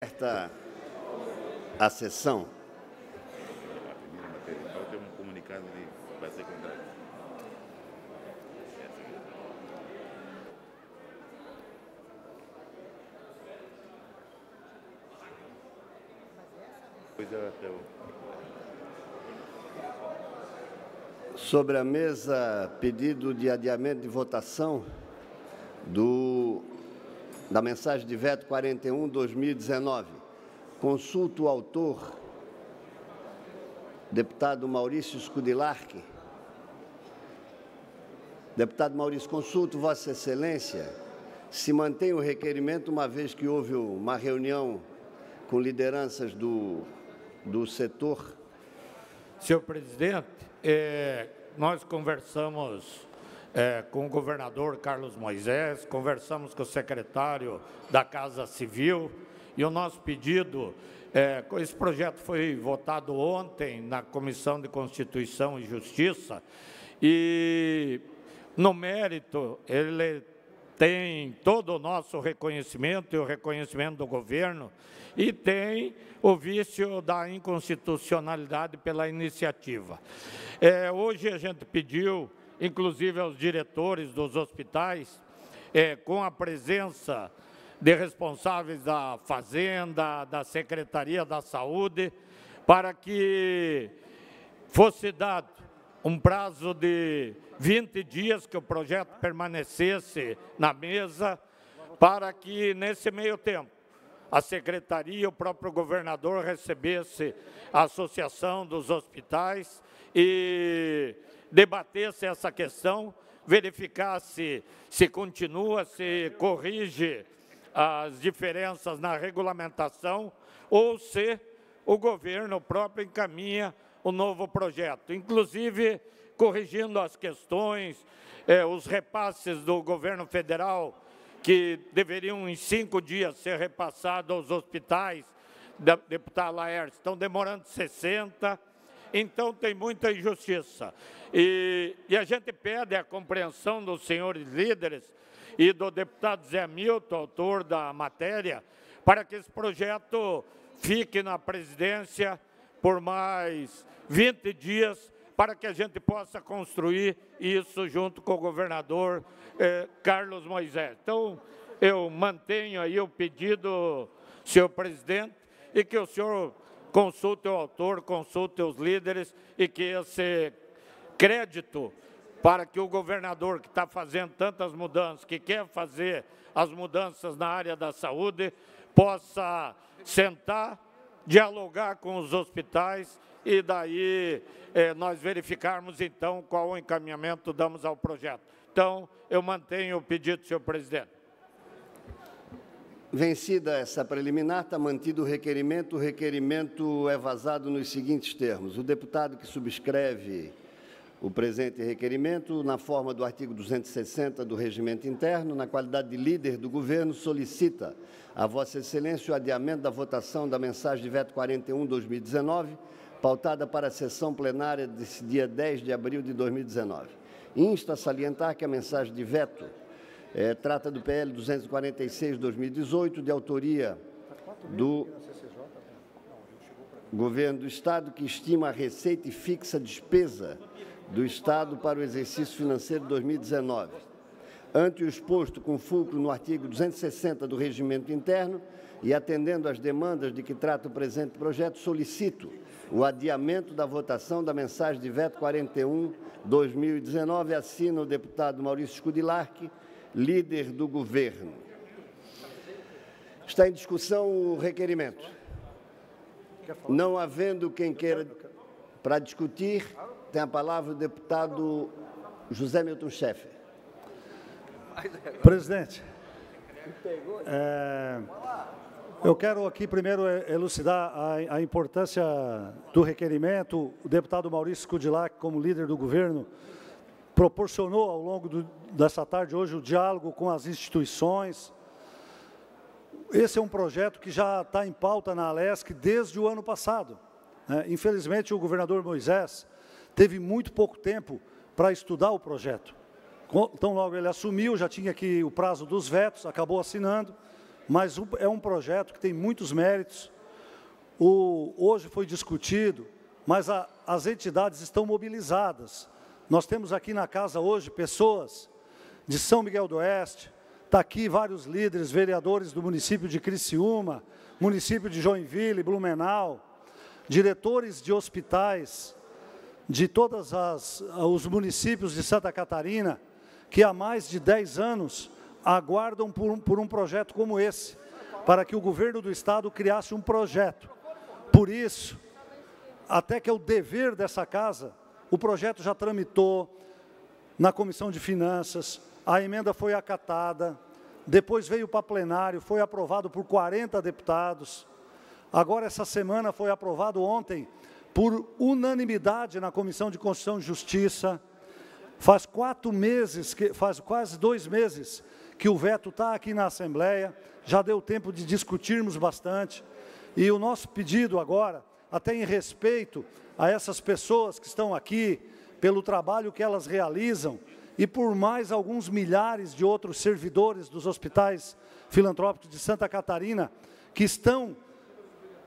Aberta a sessão. Tem um comunicado de vai ser contrário. Sobre a mesa, pedido de adiamento de votação da mensagem de veto 41/2019. Consulto o autor, deputado Maurício Scudilarchi. Deputado Maurício, consulto Vossa Excelência se mantém o requerimento, uma vez que houve uma reunião com lideranças do setor. Senhor presidente, nós conversamos com o governador Carlos Moisés, conversamos com o secretário da Casa Civil e o nosso pedido, esse projeto foi votado ontem na Comissão de Constituição e Justiça e, no mérito, ele tem todo o nosso reconhecimento e o reconhecimento do governo e tem o vício da inconstitucionalidade pela iniciativa. Hoje a gente pediu, inclusive aos diretores dos hospitais, com a presença de responsáveis da Fazenda, da Secretaria da Saúde, para que fosse dado um prazo de 20 dias que o projeto permanecesse na mesa, para que, nesse meio tempo, a Secretaria e o próprio governador recebesse a Associação dos Hospitais e debatesse essa questão, verificasse se continua, se corrige as diferenças na regulamentação ou se o governo próprio encaminha o novo projeto, inclusive corrigindo as questões, os repasses do governo federal, que deveriam em 5 dias ser repassados aos hospitais, deputado Laércio, estão demorando 60, então tem muita injustiça. E a gente pede a compreensão dos senhores líderes e do deputado Zé Milton, autor da matéria, para que esse projeto fique na presidência por mais 20 dias, para que a gente possa construir isso junto com o governador Carlos Moisés. Então, eu mantenho aí o pedido, senhor presidente, e que o senhor consulte o autor, consulte os líderes e que esse crédito para que o governador, que está fazendo tantas mudanças, que quer fazer as mudanças na área da saúde, possa sentar, dialogar com os hospitais e daí nós verificarmos, então, qual o encaminhamento damos ao projeto. Então, eu mantenho o pedido, senhor presidente. Vencida essa preliminar, está mantido o requerimento é vazado nos seguintes termos. O deputado que subscreve o presente requerimento, na forma do artigo 260 do Regimento Interno, na qualidade de líder do governo, solicita a Vossa Excelência o adiamento da votação da mensagem de veto 41/2019, pautada para a sessão plenária desse dia 10 de abril de 2019. Insta a salientar que a mensagem de veto trata do PL 246/2018, de autoria do Governo do Estado, que estima a receita e fixa a despesa do Estado para o exercício financeiro de 2019. Ante o exposto com fulcro no artigo 260 do Regimento Interno e atendendo às demandas de que trata o presente projeto, solicito o adiamento da votação da mensagem de veto 41/2019. Assina o deputado Maurício Scudilarchi, líder do governo. Está em discussão o requerimento. Não havendo quem queira para discutir, tem a palavra o deputado José Milton Schaeffer. Presidente, eu quero aqui primeiro elucidar a importância do requerimento. O deputado Maurício Scudilarchi, como líder do governo, proporcionou ao longo dessa tarde hoje o diálogo com as instituições. Esse é um projeto que já está em pauta na Alesc desde o ano passado. Infelizmente, o governador Moisés teve muito pouco tempo para estudar o projeto. Então, logo ele assumiu, já tinha aqui o prazo dos vetos, acabou assinando, mas é um projeto que tem muitos méritos. Hoje foi discutido, mas as entidades estão mobilizadas. Nós temos aqui na casa hoje pessoas de São Miguel do Oeste, está aqui vários líderes, vereadores do município de Criciúma, município de Joinville, Blumenau, diretores de hospitais de todos os municípios de Santa Catarina, que há mais de 10 anos aguardam por um projeto como esse, para que o governo do Estado criasse um projeto. Por isso, até que é o dever dessa casa, o projeto já tramitou na Comissão de Finanças, a emenda foi acatada, depois veio para plenário, foi aprovado por 40 deputados, agora essa semana foi aprovado ontem, por unanimidade na Comissão de Constituição e Justiça. Faz quase 2 meses que o veto está aqui na Assembleia, já deu tempo de discutirmos bastante, e o nosso pedido agora, até em respeito a essas pessoas que estão aqui, pelo trabalho que elas realizam, e por mais alguns milhares de outros servidores dos hospitais filantrópicos de Santa Catarina, que estão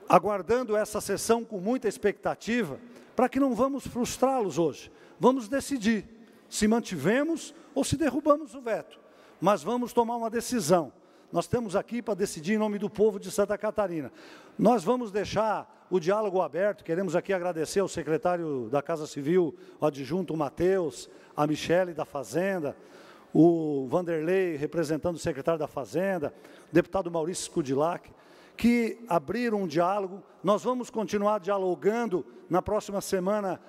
aguardando essa sessão com muita expectativa, para que não vamos frustrá-los hoje. Vamos decidir se mantivemos ou se derrubamos o veto, mas vamos tomar uma decisão. Nós estamos aqui para decidir em nome do povo de Santa Catarina. Nós vamos deixar o diálogo aberto, queremos aqui agradecer ao secretário da Casa Civil, o adjunto Matheus, a Michele da Fazenda, o Vanderlei, representando o secretário da Fazenda, o deputado Maurício Skudilac, que abriram um diálogo. Nós vamos continuar dialogando na próxima semana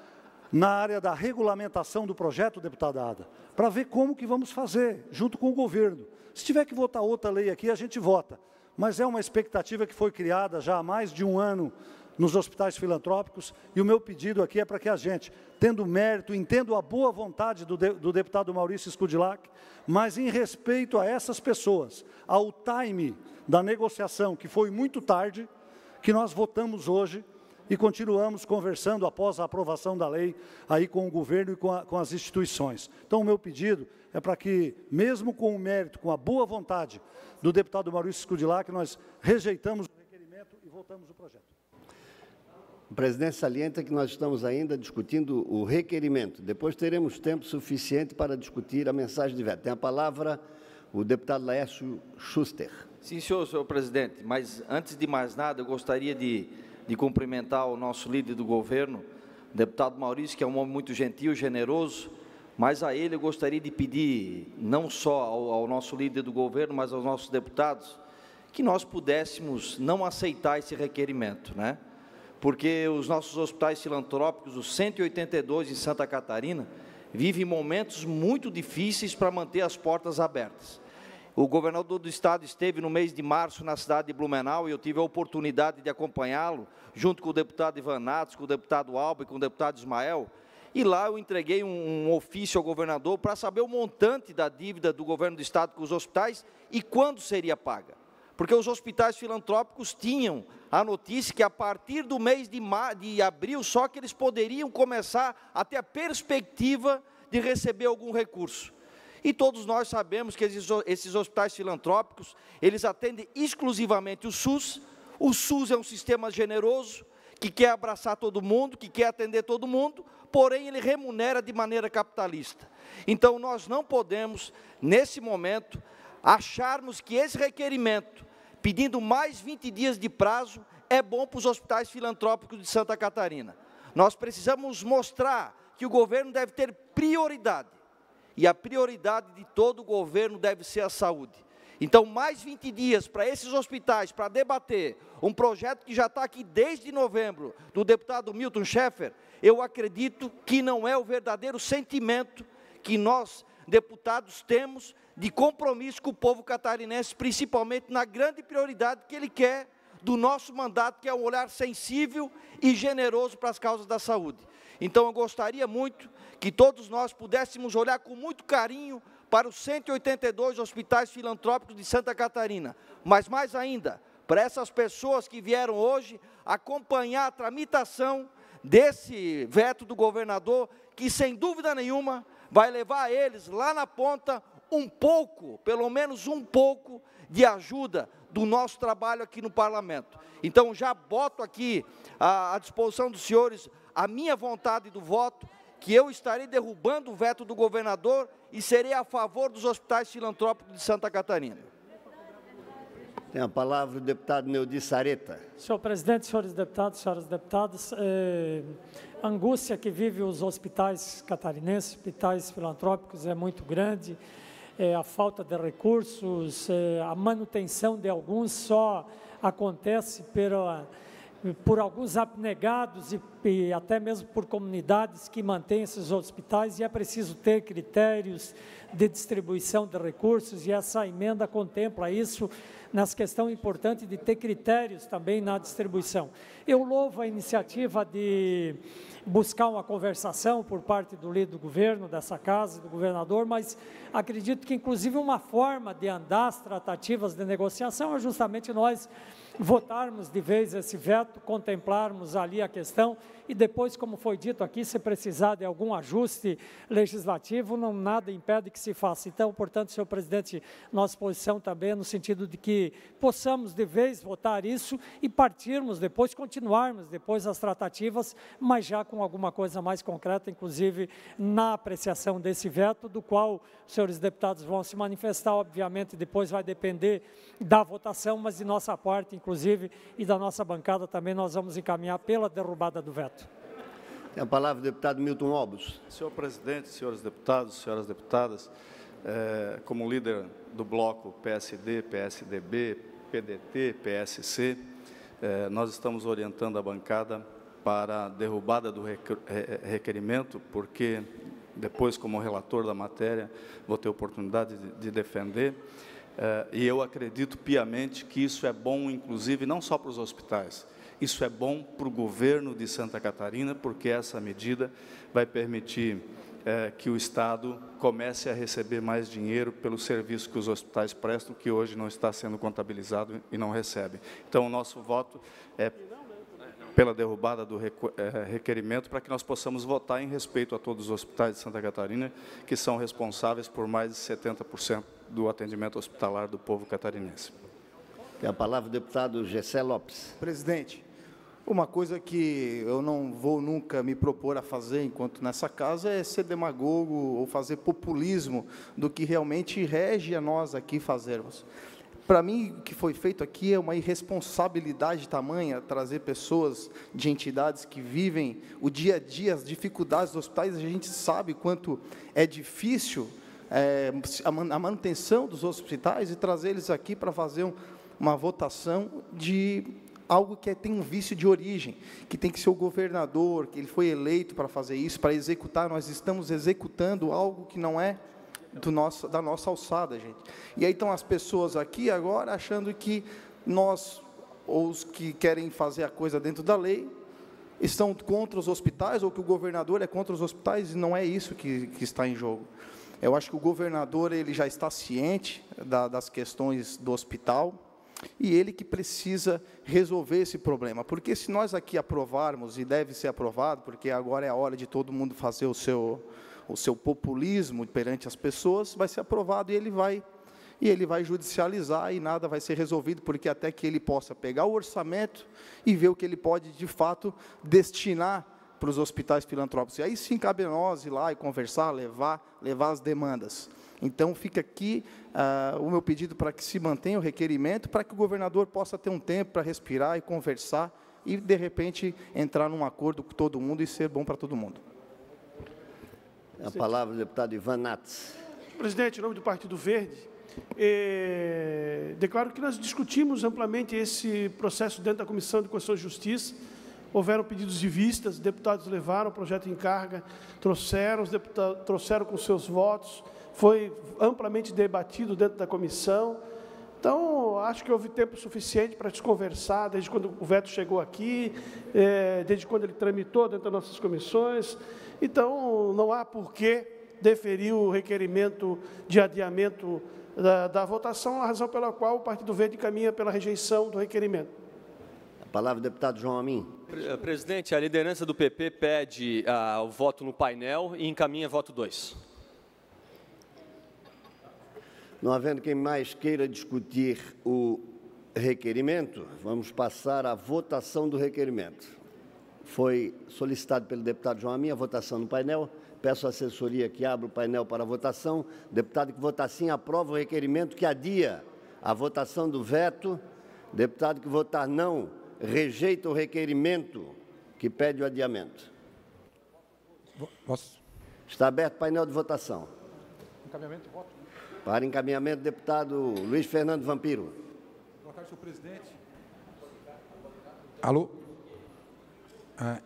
na área da regulamentação do projeto, deputada Ada, para ver como que vamos fazer, junto com o governo. Se tiver que votar outra lei aqui, a gente vota. Mas é uma expectativa que foi criada já há mais de 1 ano nos hospitais filantrópicos, e o meu pedido aqui é para que a gente, tendo mérito, entendo a boa vontade do deputado Maurício Skudilac, mas em respeito a essas pessoas, ao time da negociação, que foi muito tarde, que nós votamos hoje e continuamos conversando após a aprovação da lei aí com o governo e com as instituições. Então, o meu pedido é para que, mesmo com o mérito, com a boa vontade do deputado Maurício Skudilac, nós rejeitamos o requerimento e votamos o projeto. O presidente salienta que nós estamos ainda discutindo o requerimento. Depois teremos tempo suficiente para discutir a mensagem de veto. Tem a palavra o deputado Laércio Schuster. Sim, senhor presidente, mas antes de mais nada, eu gostaria de cumprimentar o nosso líder do governo, o deputado Maurício, que é um homem muito gentil, generoso, mas a ele eu gostaria de pedir, não só ao nosso líder do governo, mas aos nossos deputados, que nós pudéssemos não aceitar esse requerimento, né? Porque os nossos hospitais filantrópicos, os 182 em Santa Catarina, vivem momentos muito difíceis para manter as portas abertas. O governador do estado esteve no mês de março na cidade de Blumenau e eu tive a oportunidade de acompanhá-lo, junto com o deputado Ivan Natos, com o deputado Alba e com o deputado Ismael, e lá eu entreguei um ofício ao governador para saber o montante da dívida do governo do estado com os hospitais e quando seria paga. Porque os hospitais filantrópicos tinham a notícia que a partir do mês de abril só que eles poderiam começar a ter a perspectiva de receber algum recurso. E todos nós sabemos que esses hospitais filantrópicos, eles atendem exclusivamente o SUS. O SUS é um sistema generoso, que quer abraçar todo mundo, que quer atender todo mundo, porém ele remunera de maneira capitalista. Então nós não podemos, nesse momento, acharmos que esse requerimento, pedindo mais 20 dias de prazo, é bom para os hospitais filantrópicos de Santa Catarina. Nós precisamos mostrar que o governo deve ter prioridade, e a prioridade de todo o governo deve ser a saúde. Então, mais 20 dias para esses hospitais, para debater um projeto que já está aqui desde novembro, do deputado Milton Schaeffer, eu acredito que não é o verdadeiro sentimento que nós, deputados, temos de compromisso com o povo catarinense, principalmente na grande prioridade que ele quer do nosso mandato, que é um olhar sensível e generoso para as causas da saúde. Então, eu gostaria muito que todos nós pudéssemos olhar com muito carinho para os 182 hospitais filantrópicos de Santa Catarina, mas mais ainda, para essas pessoas que vieram hoje acompanhar a tramitação desse veto do governador, que sem dúvida nenhuma vai levar a eles lá na ponta um pouco, pelo menos um pouco, de ajuda do nosso trabalho aqui no Parlamento. Então, já boto aqui à disposição dos senhores a minha vontade do voto, que eu estarei derrubando o veto do governador e serei a favor dos hospitais filantrópicos de Santa Catarina. Tem a palavra o deputado Neudi Sareta. Senhor presidente, senhores deputados, senhoras deputadas, a angústia que vive os hospitais catarinenses, hospitais filantrópicos, é muito grande. A falta de recursos, a manutenção de alguns só acontece por alguns abnegados e até mesmo por comunidades que mantêm esses hospitais, e é preciso ter critérios de distribuição de recursos, e essa emenda contempla isso nessa questão importante de ter critérios também na distribuição. Eu louvo a iniciativa de buscar uma conversação por parte do líder do governo, dessa casa, do governador, mas acredito que, inclusive, uma forma de andar as tratativas de negociação é justamente nós votarmos de vez esse veto, contemplarmos ali a questão e depois, como foi dito aqui, se precisar de algum ajuste legislativo, não nada impede que se faça. Então, portanto, senhor presidente, nossa posição também é no sentido de que possamos de vez votar isso e partirmos depois, continuarmos depois as tratativas, mas já com alguma coisa mais concreta, inclusive na apreciação desse veto, do qual os senhores deputados vão se manifestar, obviamente depois vai depender da votação, mas de nossa parte, inclusive, e da nossa bancada também, nós vamos encaminhar pela derrubada do veto. Tem a palavra o deputado Milton Obos. Senhor presidente, senhores deputados, senhoras deputadas, como líder do bloco PSD, PSDB, PDT, PSC, nós estamos orientando a bancada para a derrubada do requerimento, porque depois, como relator da matéria, vou ter oportunidade de defender, e eu acredito piamente que isso é bom, inclusive, não só para os hospitais, isso é bom para o governo de Santa Catarina, porque essa medida vai permitir que o Estado comece a receber mais dinheiro pelo serviço que os hospitais prestam, que hoje não está sendo contabilizado e não recebe. Então, o nosso voto é pela derrubada do requerimento, para que nós possamos votar em respeito a todos os hospitais de Santa Catarina, que são responsáveis por mais de 70% do atendimento hospitalar do povo catarinense. Tem a palavra o deputado Gessé Lopes. Presidente, uma coisa que eu não vou nunca me propor a fazer enquanto nessa casa é ser demagogo ou fazer populismo do que realmente rege a nós aqui fazermos. Para mim, o que foi feito aqui é uma irresponsabilidade tamanha, trazer pessoas de entidades que vivem o dia a dia, as dificuldades dos hospitais. A gente sabe quanto é difícil a manutenção dos hospitais, e trazer eles aqui para fazer uma votação de algo que tem um vício de origem, que tem que ser o governador, que ele foi eleito para fazer isso, para executar. Nós estamos executando algo que não é da nossa alçada, gente. E aí estão as pessoas aqui agora achando que nós, ou os que querem fazer a coisa dentro da lei, estão contra os hospitais, ou que o governador é contra os hospitais, e não é isso que está em jogo. Eu acho que o governador ele já está ciente das questões do hospital, e ele que precisa resolver esse problema, porque se nós aqui aprovarmos, e deve ser aprovado, porque agora é a hora de todo mundo fazer o seu populismo perante as pessoas, vai ser aprovado e ele vai judicializar, e nada vai ser resolvido, porque até que ele possa pegar o orçamento e ver o que ele pode, de fato, destinar para os hospitais filantrópicos. E aí sim cabe a nós ir lá e conversar, levar as demandas. Então, fica aqui o meu pedido para que se mantenha o requerimento, para que o governador possa ter um tempo para respirar e conversar, e, de repente, entrar num acordo com todo mundo e ser bom para todo mundo. A palavra do deputado Ivan Nats. Presidente, em nome do Partido Verde, declaro que nós discutimos amplamente esse processo dentro da Comissão de Constituição e Justiça. Houveram pedidos de vistas, deputados levaram o projeto em carga, trouxeram com seus votos, foi amplamente debatido dentro da comissão. Então, acho que houve tempo suficiente para a gente conversar, desde quando o veto chegou aqui, desde quando ele tramitou dentro das nossas comissões. Então, não há por que deferir o requerimento de adiamento da votação, a razão pela qual o Partido Verde caminha pela rejeição do requerimento. A palavra do deputado João Amin. Presidente, a liderança do PP pede o voto no painel e encaminha voto 2. Não havendo quem mais queira discutir o requerimento, vamos passar à votação do requerimento. Foi solicitado pelo deputado João Amin a votação no painel. Peço à assessoria que abra o painel para a votação. Deputado que votar sim, aprova o requerimento que adia a votação do veto. Deputado que votar não, rejeita o requerimento que pede o adiamento. Está aberto o painel de votação. Encaminhamento de voto. Para encaminhamento, deputado Luiz Fernando Vampiro. Boa tarde, senhor presidente. Alô?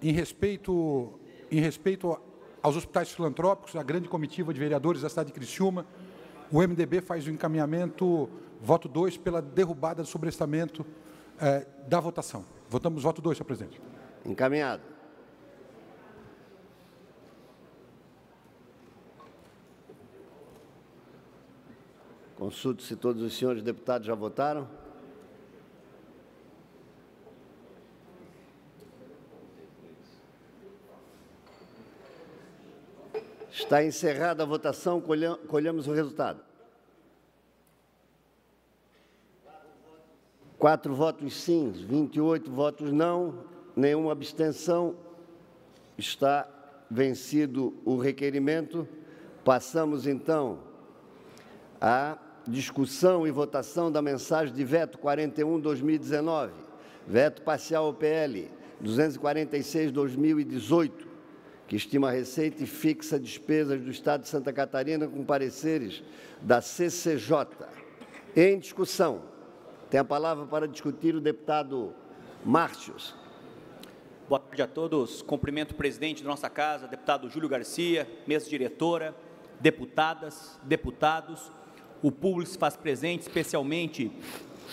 Em respeito aos hospitais filantrópicos, a grande comitiva de vereadores da cidade de Criciúma, o MDB faz o encaminhamento, voto 2, pela derrubada do sobrestamento da votação. Votamos voto 2, senhor presidente. Encaminhado. Consulto se todos os senhores deputados já votaram. Está encerrada a votação, colhamos o resultado. 4 votos sim, 28 votos não, nenhuma abstenção. Está vencido o requerimento. Passamos, então, à discussão e votação da mensagem de veto 41/2019, veto parcial ao PL 246/2018, que estima a receita e fixa despesas do Estado de Santa Catarina com pareceres da CCJ. Em discussão, tem a palavra para discutir o deputado Márcios. Boa tarde a todos. Cumprimento o presidente da nossa casa, deputado Júlio Garcia, mesa diretora, deputadas, deputados, o público se faz presente, especialmente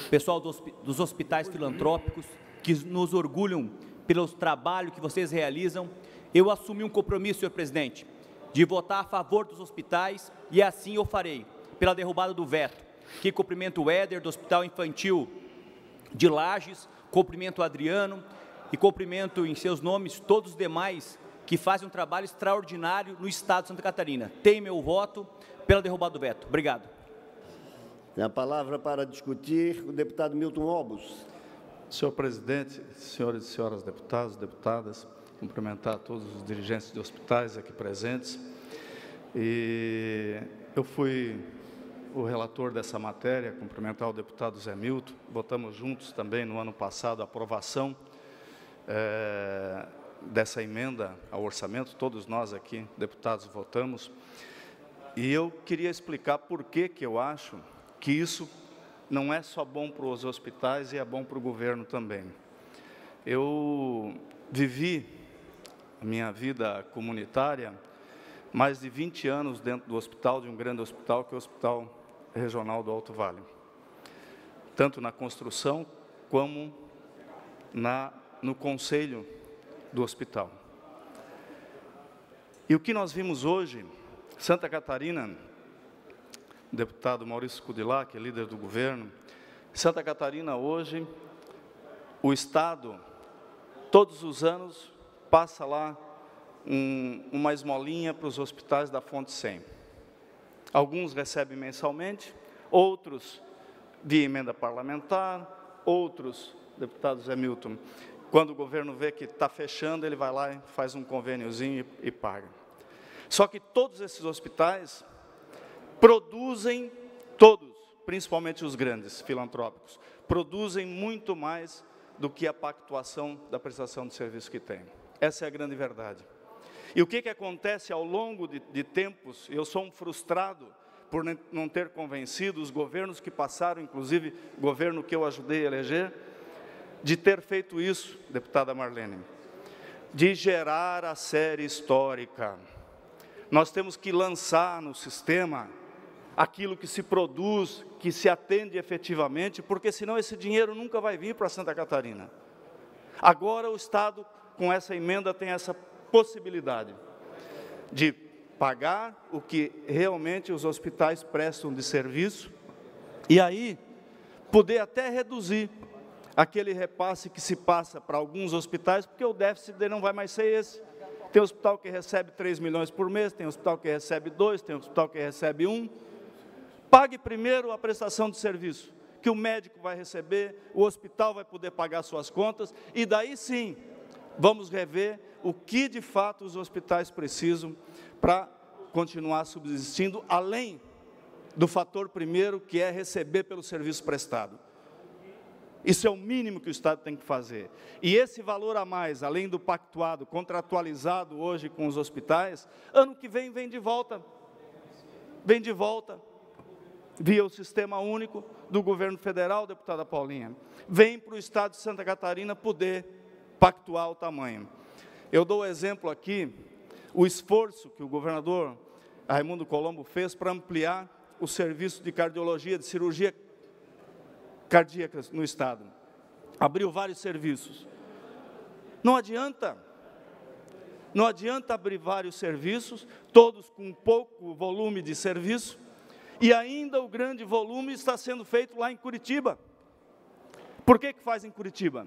o pessoal dos hospitais filantrópicos, que nos orgulham pelo trabalho que vocês realizam. Eu assumi um compromisso, senhor presidente, de votar a favor dos hospitais e assim eu farei, pela derrubada do veto. Que cumprimento o Éder, do Hospital Infantil de Lages, cumprimento o Adriano e cumprimento em seus nomes todos os demais que fazem um trabalho extraordinário no Estado de Santa Catarina. Tem meu voto pela derrubada do veto. Obrigado. Tem a palavra para discutir o deputado Milton Obos. Senhor presidente, senhores e senhoras deputados, deputadas, cumprimentar todos os dirigentes de hospitais aqui presentes. E eu fui o relator dessa matéria, cumprimentar o deputado Zé Milton. Votamos juntos também no ano passado a aprovação dessa emenda ao orçamento. Todos nós aqui, deputados, votamos. E eu queria explicar por que eu acho que isso não é só bom para os hospitais e é bom para o governo também. Eu vivi a minha vida comunitária mais de 20 anos dentro do hospital, de um grande hospital, que é o Hospital Regional do Alto Vale. Tanto na construção, como no conselho do hospital. E o que nós vimos hoje, Santa Catarina, o deputado Maurício Kudilá, que é líder do governo, Santa Catarina hoje, o Estado, todos os anos, passa lá uma esmolinha para os hospitais da Fonte 100. Alguns recebem mensalmente, outros de emenda parlamentar, outros, deputado Zé Milton, quando o governo vê que está fechando, ele vai lá e faz um convêniozinho e paga. Só que todos esses hospitais produzem, todos, principalmente os grandes filantrópicos, produzem muito mais do que a pactuação da prestação de serviço que tem. Essa é a grande verdade. E o que acontece ao longo de tempos, eu sou um frustrado por não ter convencido os governos que passaram, inclusive o governo que eu ajudei a eleger, de ter feito isso, deputada Marlene, de gerar a série histórica. Nós temos que lançar no sistema aquilo que se produz, que se atende efetivamente, porque senão esse dinheiro nunca vai vir para Santa Catarina. Agora o Estado, com essa emenda, tem essa possibilidade de pagar o que realmente os hospitais prestam de serviço e aí poder até reduzir aquele repasse que se passa para alguns hospitais, porque o déficit dele não vai mais ser esse. Tem hospital que recebe 3 milhões por mês, tem hospital que recebe 2, tem hospital que recebe 1. Pague primeiro a prestação de serviço, que o médico vai receber, o hospital vai poder pagar suas contas, e daí sim, vamos rever o que de fato os hospitais precisam para continuar subsistindo, além do fator primeiro, que é receber pelo serviço prestado. Isso é o mínimo que o Estado tem que fazer. E esse valor a mais, além do pactuado, contratualizado hoje com os hospitais, ano que vem vem de volta. Vem de volta, via o Sistema Único do Governo Federal, deputada Paulinha. Vem para o Estado de Santa Catarina poder pactuar o tamanho. Eu dou o exemplo aqui, o esforço que o governador Raimundo Colombo fez para ampliar o serviço de cardiologia, de cirurgia cardíaca no Estado. Abriu vários serviços. Não adianta abrir vários serviços, todos com pouco volume de serviço, e ainda o grande volume está sendo feito lá em Curitiba. Por que faz em Curitiba?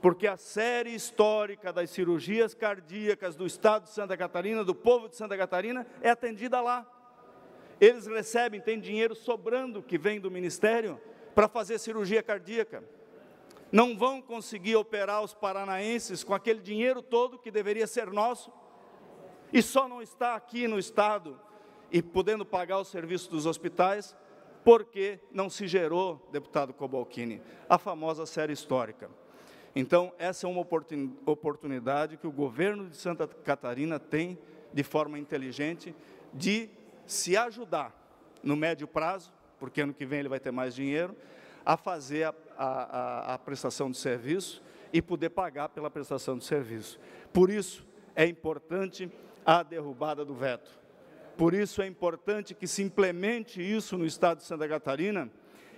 Porque a série histórica das cirurgias cardíacas do Estado de Santa Catarina, do povo de Santa Catarina, é atendida lá. Eles recebem, tem dinheiro sobrando que vem do Ministério para fazer cirurgia cardíaca. Não vão conseguir operar os paranaenses com aquele dinheiro todo que deveria ser nosso, e só não está aqui no Estado e podendo pagar o serviço dos hospitais, porque não se gerou, deputado Cobalcini, a famosa série histórica. Então, essa é uma oportunidade que o governo de Santa Catarina tem, de forma inteligente, de se ajudar no médio prazo, porque ano que vem ele vai ter mais dinheiro, a fazer a prestação de serviço e poder pagar pela prestação de serviço. Por isso, é importante a derrubada do veto. Por isso, é importante que se implemente isso no Estado de Santa Catarina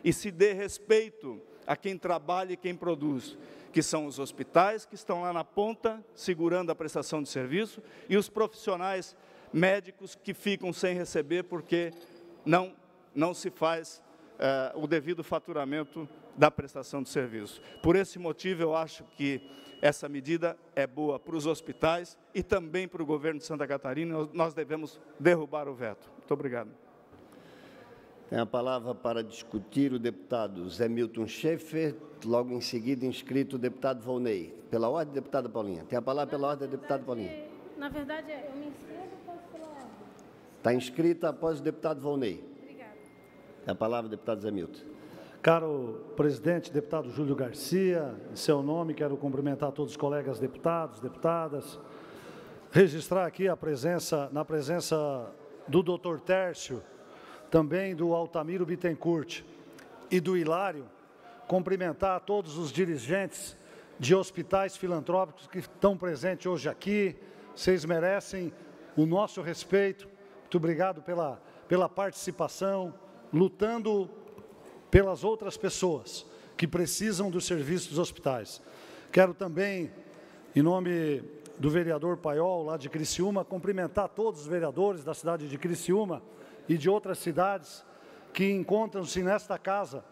e se dê respeito a quem trabalha e quem produz, que são os hospitais que estão lá na ponta, segurando a prestação de serviço, e os profissionais médicos que ficam sem receber porque não se faz o devido faturamento da prestação de serviço. Por esse motivo, eu acho que essa medida é boa para os hospitais e também para o governo de Santa Catarina. Nós devemos derrubar o veto. Muito obrigado. Tem a palavra para discutir o deputado Zé Milton Schaefer, logo em seguida inscrito o deputado Volney. Pela ordem, deputada Paulinha. Tem a palavra pela ordem, deputada Paulinha. Na verdade, eu me inscrevo após pela ordem. Está inscrita após o deputado Volney. Obrigada. Tem a palavra, deputado Zé Milton. Caro presidente, deputado Júlio Garcia, em seu nome, quero cumprimentar todos os colegas deputados, deputadas, registrar aqui na presença do doutor Tércio, também do Altamiro Bittencourt e do Hilário, cumprimentar todos os dirigentes de hospitais filantrópicos que estão presentes hoje aqui. Vocês merecem o nosso respeito. Muito obrigado pela participação, lutando pelas outras pessoas que precisam do serviço dos hospitais. Quero também, em nome do vereador Paiol, lá de Criciúma, cumprimentar todos os vereadores da cidade de Criciúma e de outras cidades que encontram-se nesta casa,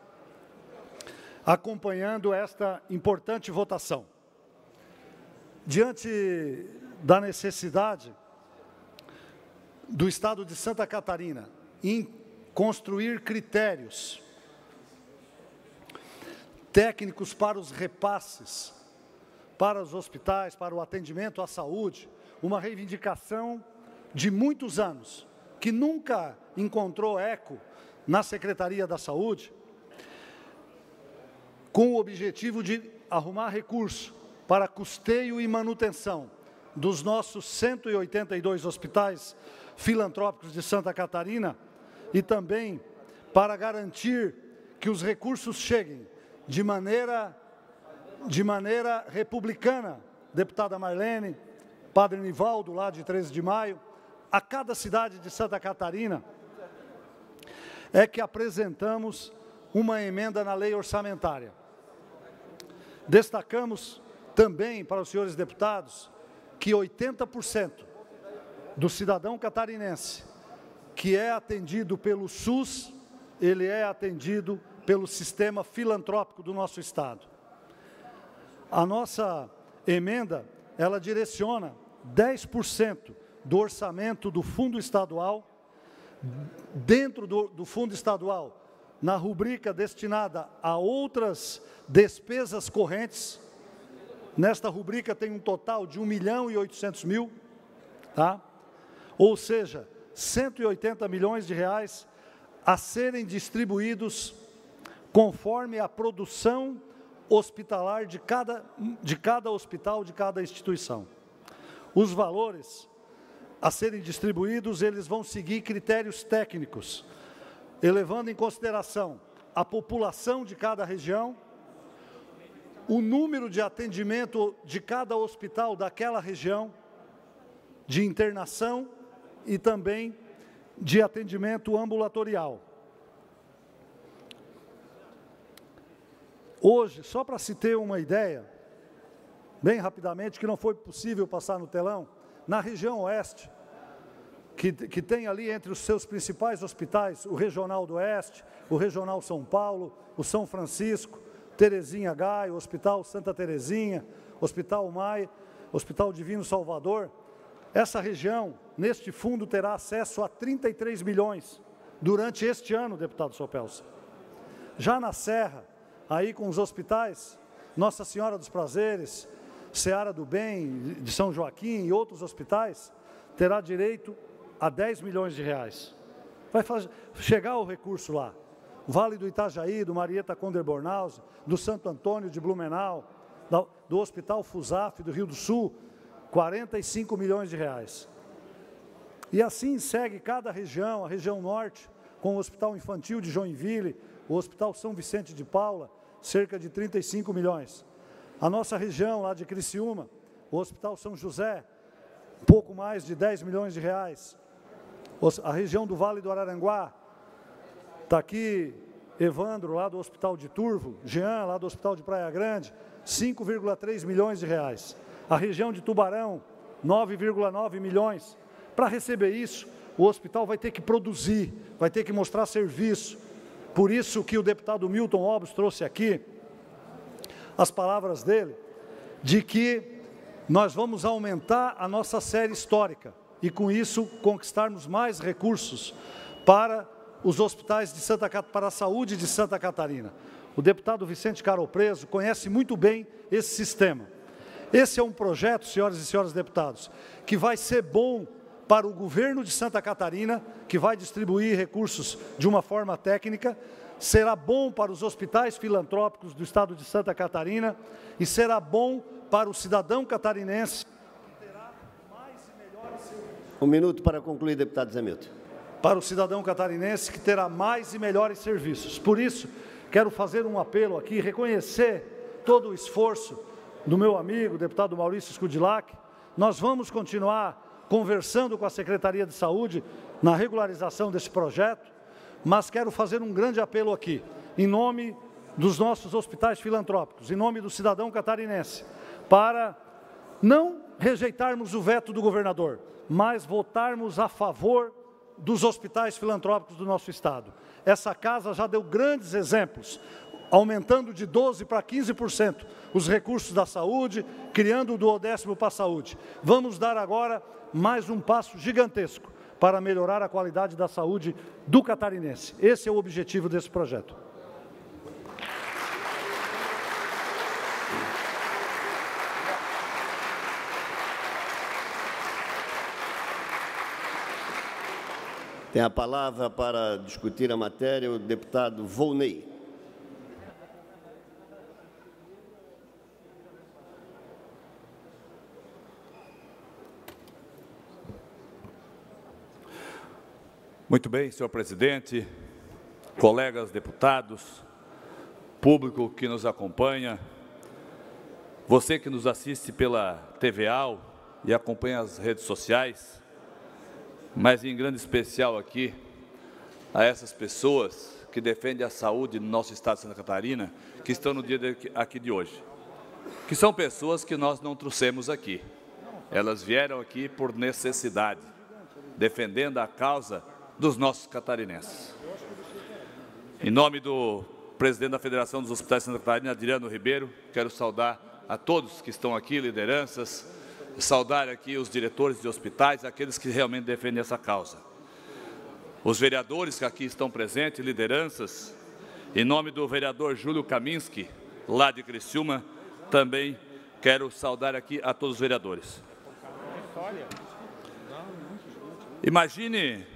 acompanhando esta importante votação. Diante da necessidade do Estado de Santa Catarina em construir critérios técnicos para os repasses, para os hospitais, para o atendimento à saúde, uma reivindicação de muitos anos, que nunca encontrou eco na Secretaria da Saúde, com o objetivo de arrumar recurso para custeio e manutenção dos nossos 182 hospitais filantrópicos de Santa Catarina e também para garantir que os recursos cheguem de maneira republicana, deputada Marlene, padre Nivaldo, lá de 13 de maio, a cada cidade de Santa Catarina, é que apresentamos uma emenda na lei orçamentária. Destacamos também para os senhores deputados que 80% do cidadão catarinense que é atendido pelo SUS, ele é atendido pelo sistema filantrópico do nosso Estado. A nossa emenda, ela direciona 10% do orçamento do Fundo Estadual, dentro do Fundo Estadual, na rubrica destinada a outras despesas correntes. Nesta rubrica tem um total de R$ 1.800.000, tá? Ou seja, 180 milhões de reais a serem distribuídos conforme a produção hospitalar de cada hospital, de cada instituição. Os valores a serem distribuídos, eles vão seguir critérios técnicos, elevando em consideração a população de cada região, o número de atendimento de cada hospital daquela região, de internação e também de atendimento ambulatorial. Hoje, só para se ter uma ideia, bem rapidamente, que não foi possível passar no telão, na região oeste, que tem ali entre os seus principais hospitais, o Regional do Oeste, o Regional São Paulo, o São Francisco, Terezinha Gaio, o Hospital Santa Terezinha, Hospital Maia, Hospital Divino Salvador. Essa região, neste fundo, terá acesso a 33 milhões durante este ano, deputado Sopelsa. Já na Serra, aí com os hospitais, Nossa Senhora dos Prazeres, Seara do Bem, de São Joaquim e outros hospitais, terá direito a 10 milhões de reais. Vai chegar o recurso lá. Vale do Itajaí, do Marieta Conder Bornhaus, do Santo Antônio de Blumenau, do Hospital FUSAF do Rio do Sul, 45 milhões de reais. E assim segue cada região, a região norte, com o Hospital Infantil de Joinville, o Hospital São Vicente de Paula, cerca de 35 milhões. A nossa região lá de Criciúma, o Hospital São José, pouco mais de 10 milhões de reais. A região do Vale do Araranguá, está aqui Evandro, lá do Hospital de Turvo, Jean, lá do Hospital de Praia Grande, 5,3 milhões de reais. A região de Tubarão, 9,9 milhões. Para receber isso, o hospital vai ter que produzir, vai ter que mostrar serviço. Por isso que o deputado Milton Obos trouxe aqui as palavras dele, de que nós vamos aumentar a nossa série histórica e, com isso, conquistarmos mais recursos para os hospitais de para a saúde de Santa Catarina. O deputado Vicente Caropreso conhece muito bem esse sistema. Esse é um projeto, senhoras e senhores deputados, que vai ser bom para o governo de Santa Catarina, que vai distribuir recursos de uma forma técnica, será bom para os hospitais filantrópicos do estado de Santa Catarina e será bom para o cidadão catarinense, que terá mais e melhores serviços. Um minuto para concluir, deputado Zé Milton. Para o cidadão catarinense que terá mais e melhores serviços. Por isso, quero fazer um apelo aqui, reconhecer todo o esforço do meu amigo, deputado Maurício Scudilhac. Nós vamos continuar conversando com a Secretaria de Saúde na regularização desse projeto, mas quero fazer um grande apelo aqui, em nome dos nossos hospitais filantrópicos, em nome do cidadão catarinense, para não rejeitarmos o veto do governador, mas votarmos a favor dos hospitais filantrópicos do nosso estado. Essa casa já deu grandes exemplos, aumentando de 12% para 15% os recursos da saúde, criando o 10º para a saúde. Vamos dar agora mais um passo gigantesco para melhorar a qualidade da saúde do catarinense. Esse é o objetivo desse projeto. Tem a palavra para discutir a matéria o deputado Volney. Muito bem, senhor presidente, colegas deputados, público que nos acompanha, você que nos assiste pela TVA e acompanha as redes sociais, mas em grande especial aqui a essas pessoas que defendem a saúde no nosso estado de Santa Catarina, que estão no dia aqui de hoje, que são pessoas que nós não trouxemos aqui, elas vieram aqui por necessidade, defendendo a causa dos nossos catarinenses. Em nome do presidente da Federação dos Hospitais de Santa Catarina, Adriano Ribeiro, quero saudar a todos que estão aqui, lideranças, saudar aqui os diretores de hospitais, aqueles que realmente defendem essa causa. Os vereadores que aqui estão presentes, lideranças, Em nome do vereador Júlio Kaminski, lá de Criciúma, também quero saudar aqui a todos os vereadores. Imagine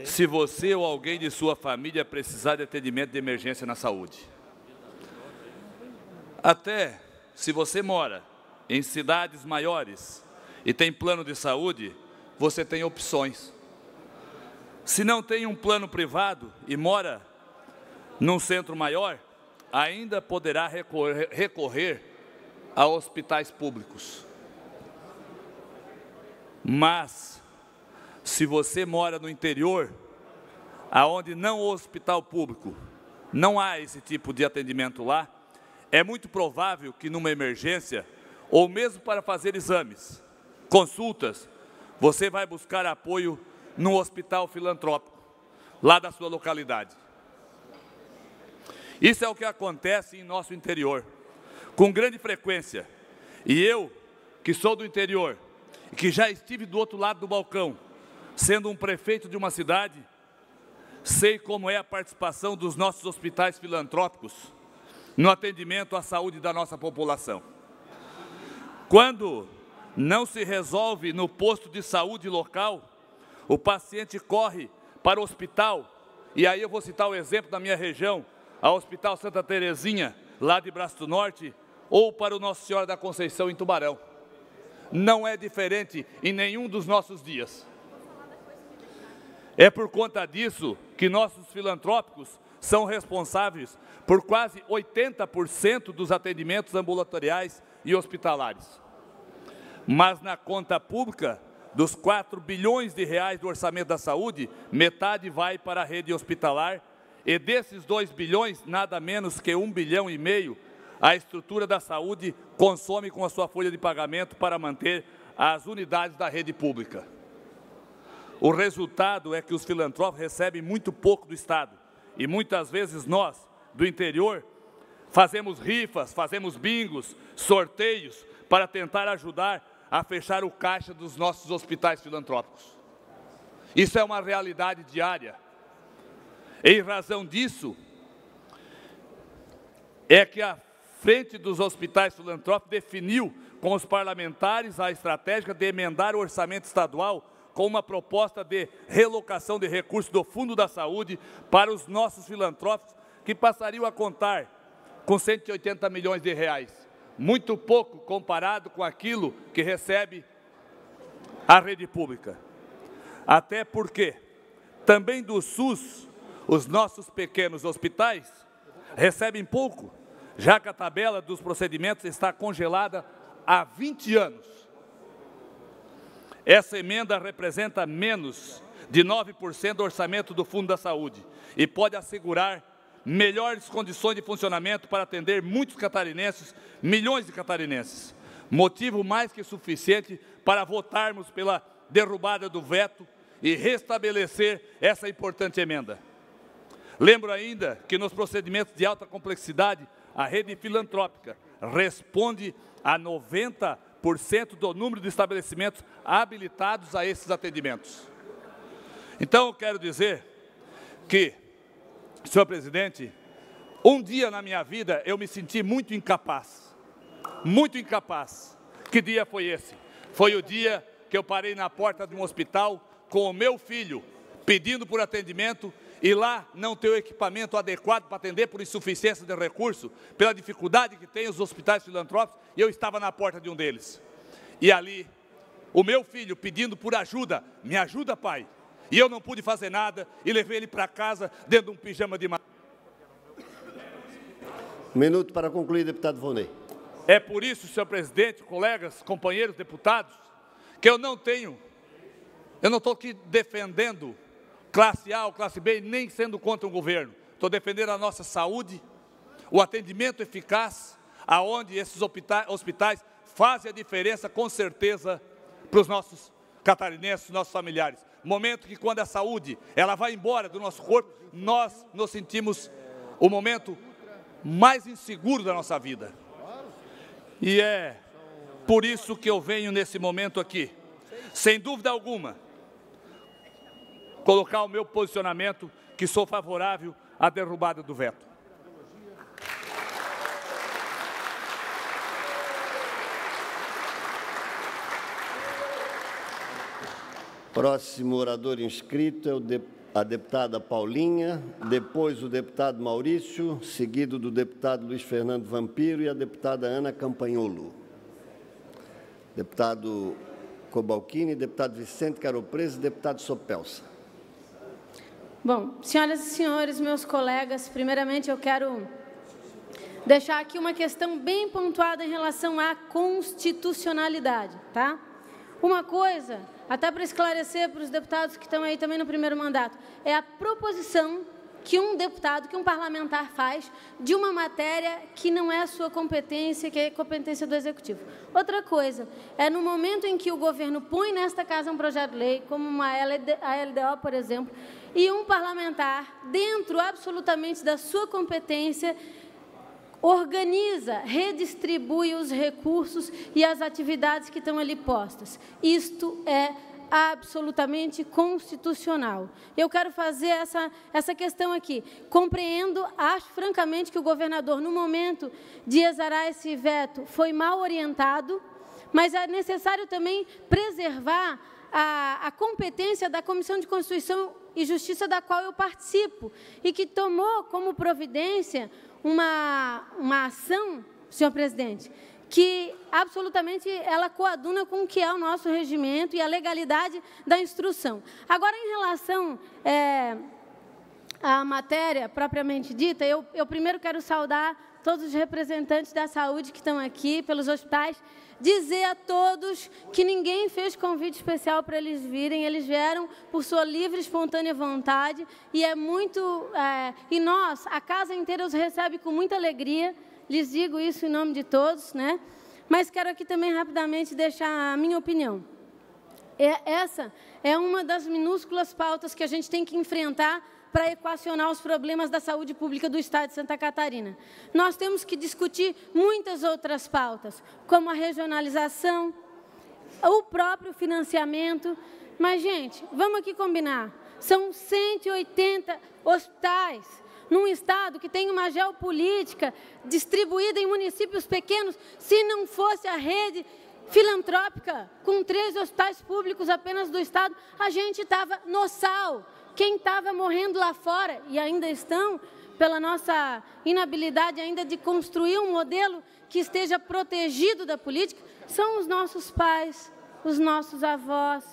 se você ou alguém de sua família precisar de atendimento de emergência na saúde. Até se você mora em cidades maiores e tem plano de saúde, você tem opções. Se não tem um plano privado e mora num centro maior, ainda poderá recorrer a hospitais públicos. Mas, se você mora no interior, aonde não há hospital público, não há esse tipo de atendimento lá, é muito provável que numa emergência, ou mesmo para fazer exames, consultas, você vai buscar apoio num hospital filantrópico, lá da sua localidade. Isso é o que acontece em nosso interior, com grande frequência. E eu, que sou do interior, e que já estive do outro lado do balcão, sendo um prefeito de uma cidade, sei como é a participação dos nossos hospitais filantrópicos no atendimento à saúde da nossa população. Quando não se resolve no posto de saúde local, o paciente corre para o hospital, e aí eu vou citar o exemplo da minha região, ao Hospital Santa Terezinha, lá de Braço do Norte, ou para o Nossa Senhora da Conceição, em Tubarão. Não é diferente em nenhum dos nossos dias. É por conta disso que nossos filantrópicos são responsáveis por quase 80% dos atendimentos ambulatoriais e hospitalares. Mas na conta pública, dos 4 bilhões de reais do orçamento da saúde, metade vai para a rede hospitalar, e desses 2 bilhões, nada menos que 1,5 bilhão, a estrutura da saúde consome com a sua folha de pagamento para manter as unidades da rede pública. O resultado é que os filantrópicos recebem muito pouco do Estado, e muitas vezes nós, do interior, fazemos rifas, fazemos bingos, sorteios, para tentar ajudar a fechar o caixa dos nossos hospitais filantrópicos. Isso é uma realidade diária. Em razão disso, é que a frente dos hospitais filantrópicos definiu com os parlamentares a estratégia de emendar o orçamento estadual com uma proposta de relocação de recursos do Fundo da Saúde para os nossos filantrópicos, que passariam a contar com 180 milhões de reais. Muito pouco comparado com aquilo que recebe a rede pública. Até porque, também do SUS, os nossos pequenos hospitais recebem pouco, já que a tabela dos procedimentos está congelada há 20 anos. Essa emenda representa menos de 9% do orçamento do Fundo da Saúde e pode assegurar melhores condições de funcionamento para atender muitos catarinenses, milhões de catarinenses. Motivo mais que suficiente para votarmos pela derrubada do veto e restabelecer essa importante emenda. Lembro ainda que nos procedimentos de alta complexidade, a rede filantrópica responde a 90% do número de estabelecimentos habilitados a esses atendimentos. Então, eu quero dizer que, senhor presidente, um dia na minha vida eu me senti muito incapaz. Muito incapaz. Que dia foi esse? Foi o dia que eu parei na porta de um hospital com o meu filho, pedindo por atendimento, e lá não ter o equipamento adequado para atender por insuficiência de recurso, pela dificuldade que tem os hospitais filantrópicos, e eu estava na porta de um deles. E ali, o meu filho pedindo por ajuda, me ajuda, pai. E eu não pude fazer nada, e levei ele para casa dentro de um pijama de mar. Minuto para concluir, deputado Volney. É por isso, senhor presidente, colegas, companheiros deputados, que eu não estou aqui defendendo classe A ou classe B, nem sendo contra o governo. Estou defendendo a nossa saúde, o atendimento eficaz, aonde esses hospitais fazem a diferença, com certeza, para os nossos catarinenses, nossos familiares. Momento que, quando a saúde ela vai embora do nosso corpo, nós nos sentimos o momento mais inseguro da nossa vida. E é por isso que eu venho nesse momento aqui, sem dúvida alguma, colocar o meu posicionamento que sou favorável à derrubada do veto. Próximo orador inscrito é a deputada Paulinha, depois o deputado Maurício, seguido do deputado Luiz Fernando Vampiro e a deputada Ana Campanholo. Deputado Cobalcini, deputado Vicente Caropresa e deputado Sopelsa. Bom, senhoras e senhores, meus colegas, primeiramente eu quero deixar aqui uma questão bem pontuada em relação à constitucionalidade, tá? Uma coisa, até para esclarecer para os deputados que estão aí também no primeiro mandato, é a proposição que um deputado, que um parlamentar faz de uma matéria que não é a sua competência, que é competência do Executivo. Outra coisa, é no momento em que o governo põe nesta casa um projeto de lei, como a LDO, por exemplo, e um parlamentar, dentro absolutamente da sua competência, organiza, redistribui os recursos e as atividades que estão ali postas. Isto é absolutamente constitucional. Eu quero fazer essa questão aqui. Compreendo, acho francamente que o governador, no momento de exarar esse veto, foi mal orientado, mas é necessário também preservar a competência da Comissão de Constituição e Justiça, da qual eu participo, e que tomou como providência uma ação, senhor presidente, que absolutamente ela coaduna com o que é o nosso regimento e a legalidade da instrução. Agora, em relação à matéria propriamente dita, eu primeiro quero saudar todos os representantes da saúde que estão aqui, pelos hospitais, dizer a todos que ninguém fez convite especial para eles virem, eles vieram por sua livre e espontânea vontade, e e nós, a casa inteira, os recebe com muita alegria, lhes digo isso em nome de todos, né? Mas quero aqui também rapidamente deixar a minha opinião. Essa é uma das minúsculas pautas que a gente tem que enfrentar para equacionar os problemas da saúde pública do Estado de Santa Catarina. Nós temos que discutir muitas outras pautas, como a regionalização, o próprio financiamento. Mas, gente, vamos aqui combinar. São 180 hospitais num Estado que tem uma geopolítica distribuída em municípios pequenos. Se não fosse a rede filantrópica, com 13 hospitais públicos apenas do Estado, a gente estava no sal. Quem estava morrendo lá fora, e ainda estão, pela nossa inabilidade ainda de construir um modelo que esteja protegido da política, são os nossos pais, os nossos avós.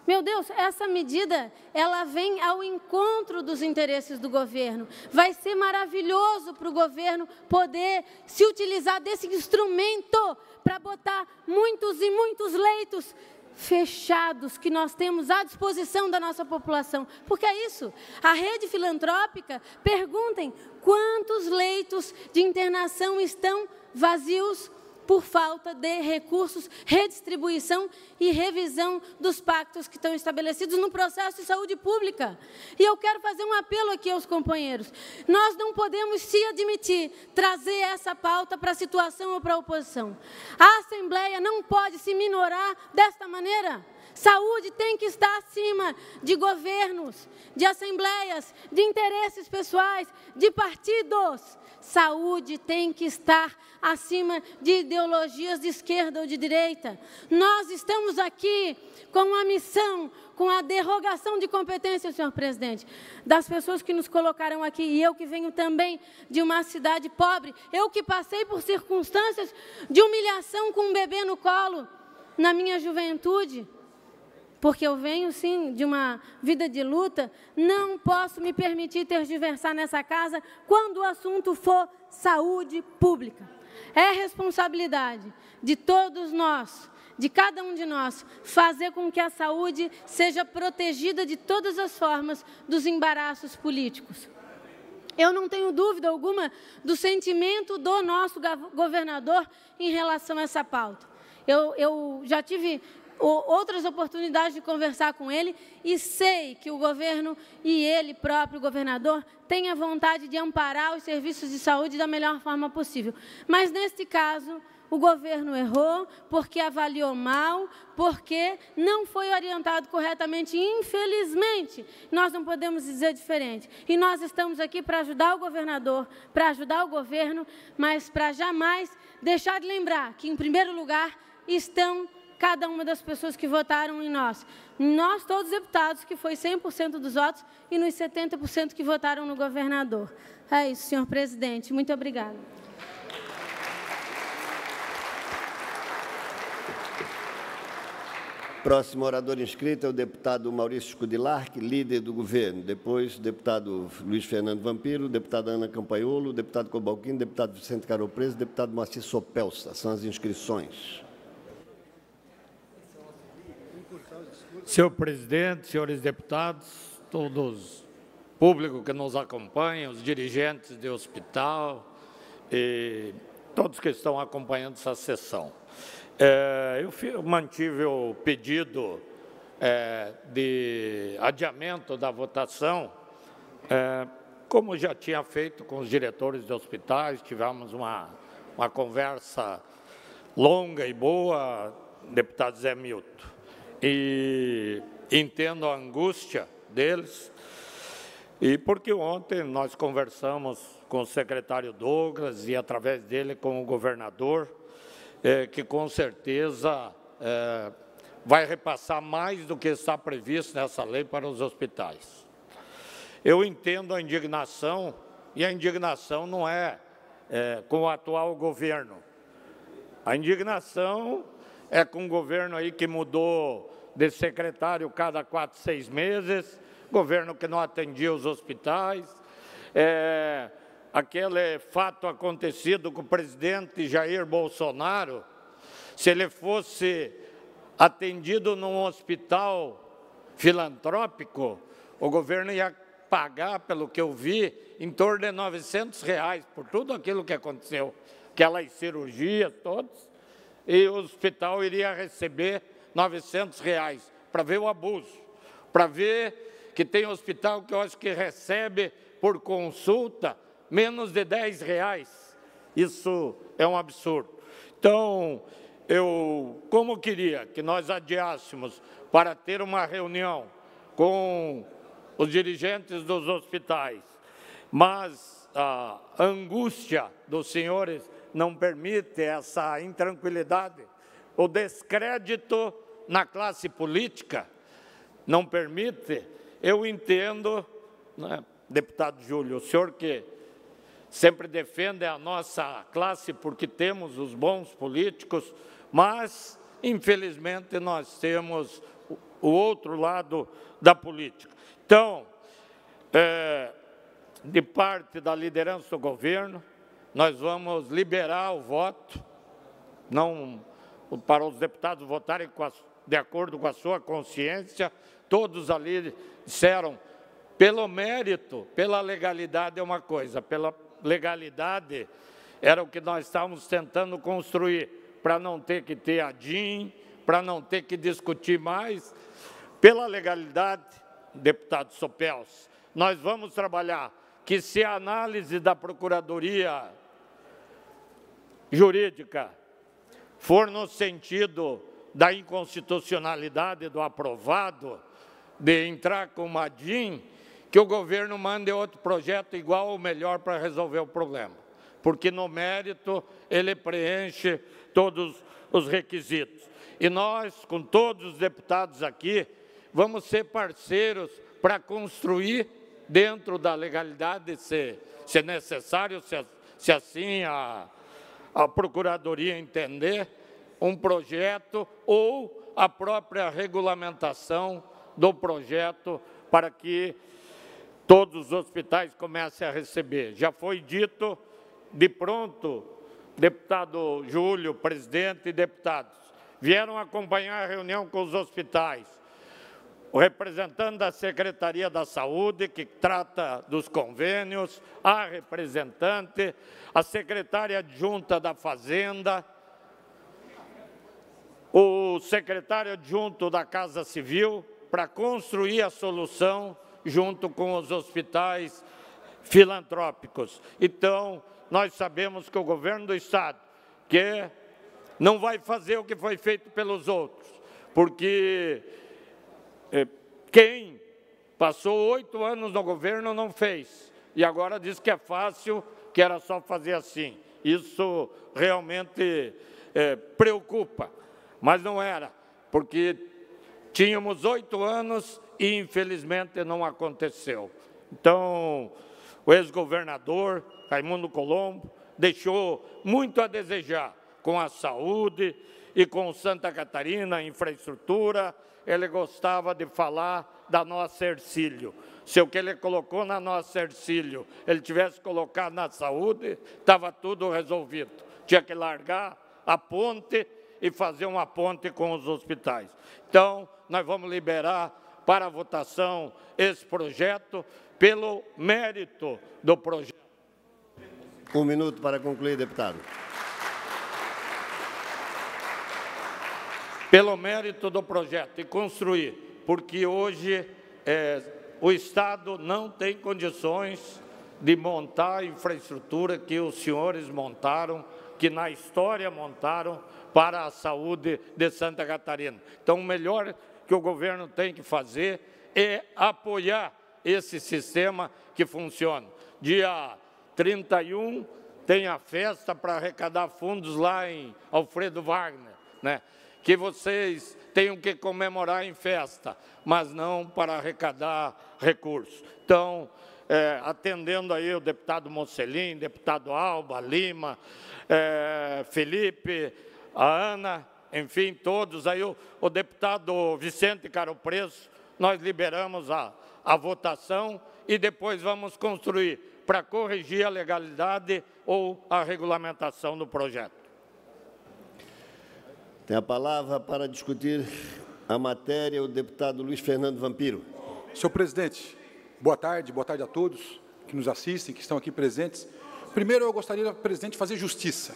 Meu Deus, essa medida, ela vem ao encontro dos interesses do governo. Vai ser maravilhoso para o governo poder se utilizar desse instrumento para botar muitos e muitos leitos fechados que nós temos à disposição da nossa população. Porque é isso. A rede filantrópica, perguntem quantos leitos de internação estão vazios por falta de recursos, redistribuição e revisão dos pactos que estão estabelecidos no processo de saúde pública. E eu quero fazer um apelo aqui aos companheiros. Nós não podemos se admitir trazer essa pauta para a situação ou para a oposição. A Assembleia não pode se minorar desta maneira. Saúde tem que estar acima de governos, de assembleias, de interesses pessoais, de partidos. Saúde tem que estar acima de ideologias de esquerda ou de direita. Nós estamos aqui com a missão, com a derrogação de competência, senhor presidente, das pessoas que nos colocaram aqui, e eu que venho também de uma cidade pobre, eu que passei por circunstâncias de humilhação com um bebê no colo na minha juventude, porque eu venho, sim, de uma vida de luta, não posso me permitir tergiversar nessa casa quando o assunto for saúde pública. É responsabilidade de todos nós, de cada um de nós, fazer com que a saúde seja protegida de todas as formas dos embaraços políticos. Eu não tenho dúvida alguma do sentimento do nosso governador em relação a essa pauta. Eu já tive outras oportunidades de conversar com ele e sei que o governo e ele próprio, o governador, tem a vontade de amparar os serviços de saúde da melhor forma possível. Mas, neste caso, o governo errou, porque avaliou mal, porque não foi orientado corretamente. Infelizmente, nós não podemos dizer diferente. E nós estamos aqui para ajudar o governador, para ajudar o governo, mas para jamais deixar de lembrar que, em primeiro lugar, estão cada uma das pessoas que votaram em nós. Nós, todos os deputados, que foi 100% dos votos, e nos 70% que votaram no governador. É isso, senhor presidente. Muito obrigada. Próximo orador inscrito é o deputado Maurício Scudilarc, líder do governo. Depois, o deputado Luiz Fernando Vampiro, deputada Ana Campaiolo, deputado Cobalcino, deputado Vicente Carol Preso, deputado Moacir Sopelsa. São as inscrições. Senhor presidente, senhores deputados, todos público que nos acompanha, os dirigentes de hospital e todos que estão acompanhando essa sessão. Eu mantive o pedido de adiamento da votação, como já tinha feito com os diretores de hospitais, tivemos uma conversa longa e boa, deputado Zé Milton. E entendo a angústia deles, e porque ontem nós conversamos com o secretário Douglas e, através dele, com o governador, que com certeza vai repassar mais do que está previsto nessa lei para os hospitais. Eu entendo a indignação, e a indignação não é com o atual governo. A indignação é com um governo aí que mudou de secretário cada 4, 6 meses, governo que não atendia os hospitais, aquele fato acontecido com o presidente Jair Bolsonaro, se ele fosse atendido num hospital filantrópico, o governo ia pagar, pelo que eu vi, em torno de R$900 por tudo aquilo que aconteceu, aquelas cirurgias todas, e o hospital iria receber R$900 para ver o abuso, para ver que tem hospital que eu acho que recebe por consulta menos de R$10. Isso é um absurdo. Então, eu, como queria que nós adiássemos para ter uma reunião com os dirigentes dos hospitais, mas a angústia dos senhores não permite essa intranquilidade, o descrédito na classe política não permite. Eu entendo, né, deputado Júlio, o senhor que sempre defende a nossa classe porque temos os bons políticos, mas, infelizmente, nós temos o outro lado da política. Então, de parte da liderança do governo, nós vamos liberar o voto, não para os deputados votarem de acordo com a sua consciência. Todos ali disseram, pelo mérito, pela legalidade é uma coisa, pela legalidade era o que nós estávamos tentando construir, para não ter que ter ADIM, para não ter que discutir mais. Pela legalidade, deputado Sopelsa, nós vamos trabalhar que, se a análise da Procuradoria Jurídica for no sentido da inconstitucionalidade do aprovado, de entrar com uma DIN, que o governo mande outro projeto igual ou melhor para resolver o problema, porque no mérito ele preenche todos os requisitos. E nós, com todos os deputados aqui, vamos ser parceiros para construir dentro da legalidade, se necessário, se assim a Procuradoria entender, um projeto ou a própria regulamentação do projeto para que todos os hospitais comecem a receber. Já foi dito de pronto, deputado Júlio, presidente e deputados, vieram acompanhar a reunião com os hospitais. O representante da Secretaria da Saúde, que trata dos convênios, a representante, a secretária adjunta da Fazenda, o secretário adjunto da Casa Civil, para construir a solução junto com os hospitais filantrópicos. Então, nós sabemos que o governo do Estado, que não vai fazer o que foi feito pelos outros, porque quem passou 8 anos no governo não fez, e agora diz que é fácil, que era só fazer assim. Isso realmente preocupa, mas não era, porque tínhamos 8 anos e, infelizmente, não aconteceu. Então, o ex-governador Raimundo Colombo deixou muito a desejar com a saúde e com Santa Catarina, a infraestrutura. Ele gostava de falar da nossa Hercílio. Se o que ele colocou na nossa Hercílio, ele tivesse colocado na saúde, estava tudo resolvido. Tinha que largar a ponte e fazer uma ponte com os hospitais. Então, nós vamos liberar para votação esse projeto pelo mérito do projeto. 1 minuto para concluir, deputado. Pelo mérito do projeto e construir, porque hoje o Estado não tem condições de montar a infraestrutura que os senhores montaram, que na história montaram para a saúde de Santa Catarina. Então, o melhor que o governo tem que fazer é apoiar esse sistema que funciona. Dia 31 tem a festa para arrecadar fundos lá em Alfredo Wagner, né? Que vocês tenham que comemorar em festa, mas não para arrecadar recursos. Então, atendendo aí o deputado Mocelin, deputado Alba, Lima, Felipe, a Ana, enfim, todos, aí o deputado Vicente Caro Preço, nós liberamos a votação e depois vamos construir para corrigir a legalidade ou a regulamentação do projeto. Tem a palavra para discutir a matéria o deputado Luiz Fernando Vampiro. Senhor presidente, boa tarde a todos que nos assistem, que estão aqui presentes. Primeiro, eu gostaria, presidente, de fazer justiça.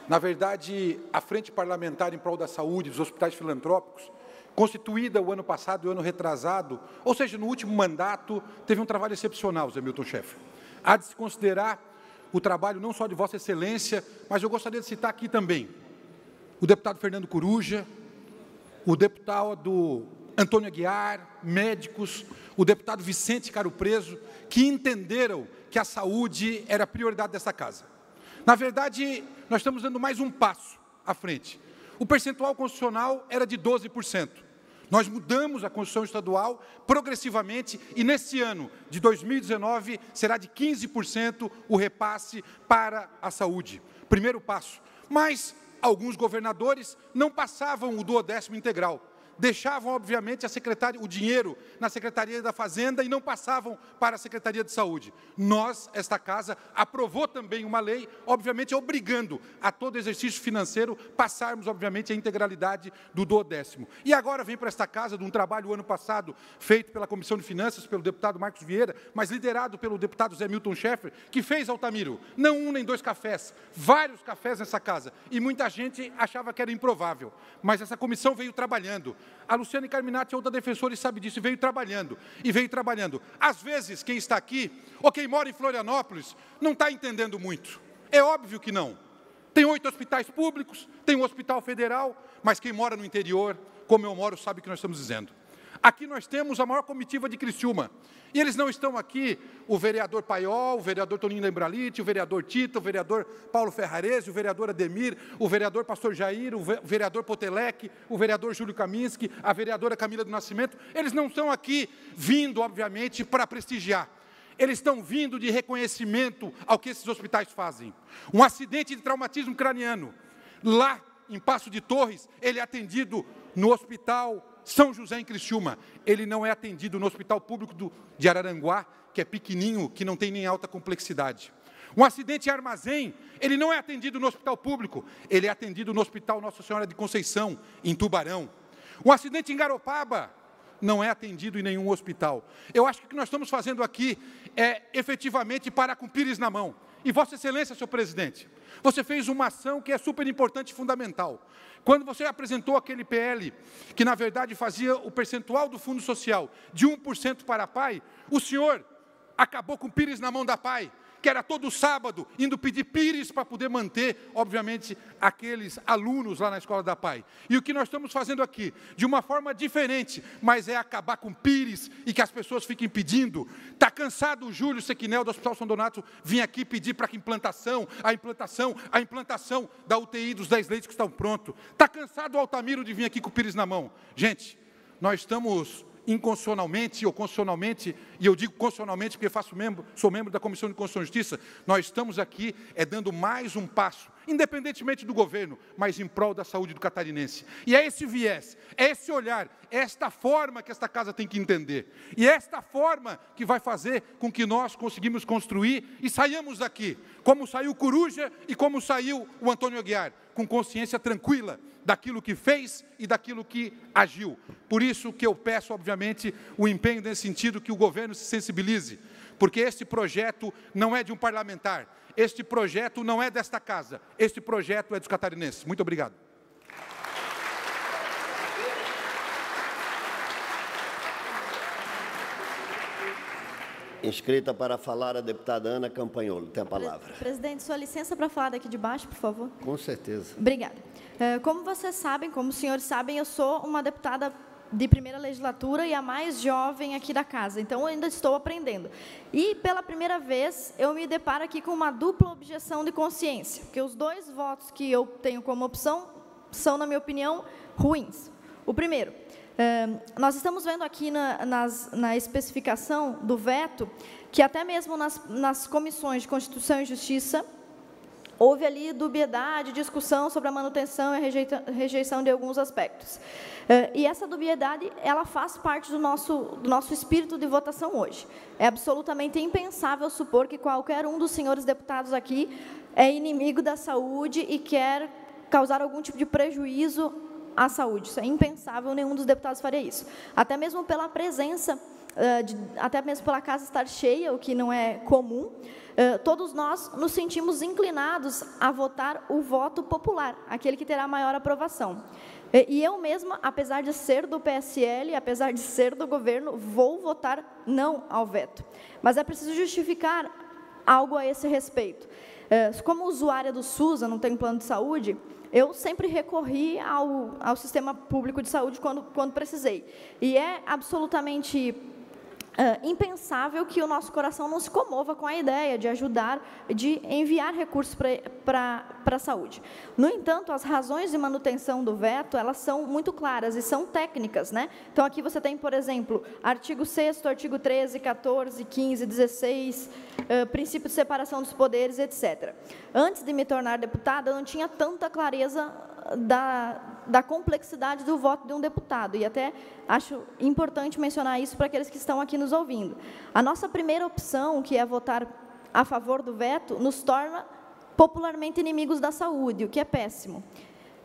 Na verdade, a Frente Parlamentar em Prol da Saúde dos Hospitais Filantrópicos, constituída o ano passado e o ano retrasado, ou seja, no último mandato, teve um trabalho excepcional, Zé Milton Schaeffer. Há de se considerar o trabalho não só de Vossa Excelência, mas eu gostaria de citar aqui também o deputado Fernando Coruja, o deputado Antônio Aguiar, médicos, o deputado Vicente Caro Preso, que entenderam que a saúde era a prioridade dessa casa. Na verdade, nós estamos dando mais um passo à frente. O percentual constitucional era de 12%. Nós mudamos a Constituição Estadual progressivamente e, nesse ano de 2019, será de 15% o repasse para a saúde. Primeiro passo. Mas alguns governadores não passavam o 12º integral. Deixavam, obviamente, o dinheiro na Secretaria da Fazenda e não passavam para a Secretaria de Saúde. Nós, esta Casa, aprovou também uma lei, obviamente, obrigando a todo exercício financeiro passarmos, obviamente, a integralidade do 12º. E agora vem para esta Casa de um trabalho, ano passado, feito pela Comissão de Finanças, pelo deputado Marcos Vieira, mas liderado pelo deputado Zé Milton Schaeffer, que fez, Altamiro, não um nem dois cafés, vários cafés nessa Casa. E muita gente achava que era improvável. Mas essa comissão veio trabalhando. A Luciane Carminati é outra defensora e sabe disso, e veio trabalhando, e veio trabalhando. Às vezes, quem está aqui, ou quem mora em Florianópolis, não está entendendo muito. É óbvio que não. Tem 8 hospitais públicos, tem um hospital federal, mas quem mora no interior, como eu moro, sabe o que nós estamos dizendo. Aqui nós temos a maior comitiva de Criciúma. E eles não estão aqui, o vereador Paiol, o vereador Toninho Lembralite, o vereador Tito, o vereador Paulo Ferrarese, o vereador Ademir, o vereador Pastor Jair, o vereador Potelec, o vereador Júlio Kaminski, a vereadora Camila do Nascimento. Eles não estão aqui vindo, obviamente, para prestigiar. Eles estão vindo de reconhecimento ao que esses hospitais fazem. Um acidente de traumatismo craniano, lá em Passo de Torres, ele é atendido no Hospital São José, em Criciúma. Ele não é atendido no Hospital Público de Araranguá, que é pequenininho, que não tem nem alta complexidade. Um acidente em Armazém, ele não é atendido no hospital público, ele é atendido no Hospital Nossa Senhora de Conceição, em Tubarão. Um acidente em Garopaba, não é atendido em nenhum hospital. Eu acho que o que nós estamos fazendo aqui é efetivamente parar com pires na mão. E Vossa Excelência, senhor presidente, você fez uma ação que é super importante e fundamental. Quando você apresentou aquele PL, que na verdade fazia o percentual do Fundo Social de 1% para a PAI, o senhor acabou com pires na mão da PAI, que era todo sábado, indo pedir pires para poder manter, obviamente, aqueles alunos lá na Escola da PAI. E o que nós estamos fazendo aqui, de uma forma diferente, mas é acabar com pires e que as pessoas fiquem pedindo. Está cansado o Júlio Sequinel, do Hospital São Donato, vir aqui pedir para que a implantação da UTI dos 10 leitos que estão prontos. Está cansado o Altamiro de vir aqui com o pires na mão. Gente, nós estamos inconstitucionalmente ou constitucionalmente, e eu digo constitucionalmente porque sou membro da Comissão de Constituição e Justiça, nós estamos aqui dando mais um passo, independentemente do governo, mas em prol da saúde do catarinense. E é esse viés, é esse olhar, é esta forma que esta casa tem que entender. E é esta forma que vai fazer com que nós conseguimos construir e saiamos daqui, como saiu Coruja e como saiu o Antônio Aguiar, com consciência tranquila daquilo que fez e daquilo que agiu. Por isso que eu peço, obviamente, o empenho nesse sentido, que o governo se sensibilize, porque este projeto não é de um parlamentar, este projeto não é desta casa, este projeto é dos catarinenses. Muito obrigado. Inscrita para falar a deputada Ana Campanholo. Tem a palavra. Presidente, sua licença para falar daqui de baixo, por favor. Com certeza. Obrigada. Como vocês sabem, como os senhores sabem, eu sou uma deputada de primeira legislatura e a mais jovem aqui da casa, então eu ainda estou aprendendo. E, pela primeira vez, eu me deparo aqui com uma dupla objeção de consciência, porque os dois votos que eu tenho como opção são, na minha opinião, ruins. O primeiro, nós estamos vendo aqui na especificação do veto, que até mesmo nas comissões de Constituição e Justiça, houve ali dubiedade, discussão sobre a manutenção e a rejeição de alguns aspectos. E essa dubiedade, ela faz parte do nosso espírito de votação hoje. É absolutamente impensável supor que qualquer um dos senhores deputados aqui é inimigo da saúde e quer causar algum tipo de prejuízo à saúde. Isso é impensável, nenhum dos deputados faria isso. Até mesmo pela presença, até mesmo pela casa estar cheia, o que não é comum, todos nós nos sentimos inclinados a votar o voto popular, aquele que terá maior aprovação. E eu mesma, apesar de ser do PSL, apesar de ser do governo, vou votar não ao veto. Mas é preciso justificar algo a esse respeito. Como usuária do SUS, eu não tenho plano de saúde, eu sempre recorri ao sistema público de saúde quando precisei. E é absolutamente impensável que o nosso coração não se comova com a ideia de ajudar, de enviar recursos para a saúde. No entanto, as razões de manutenção do veto, elas são muito claras e são técnicas, né? Então, aqui você tem, por exemplo, artigo 6º, artigo 13, 14, 15, 16, princípio de separação dos poderes, etc. Antes de me tornar deputada, eu não tinha tanta clareza da complexidade do voto de um deputado, e até acho importante mencionar isso para aqueles que estão aqui nos ouvindo. A nossa primeira opção, que é votar a favor do veto, nos torna popularmente inimigos da saúde, o que é péssimo.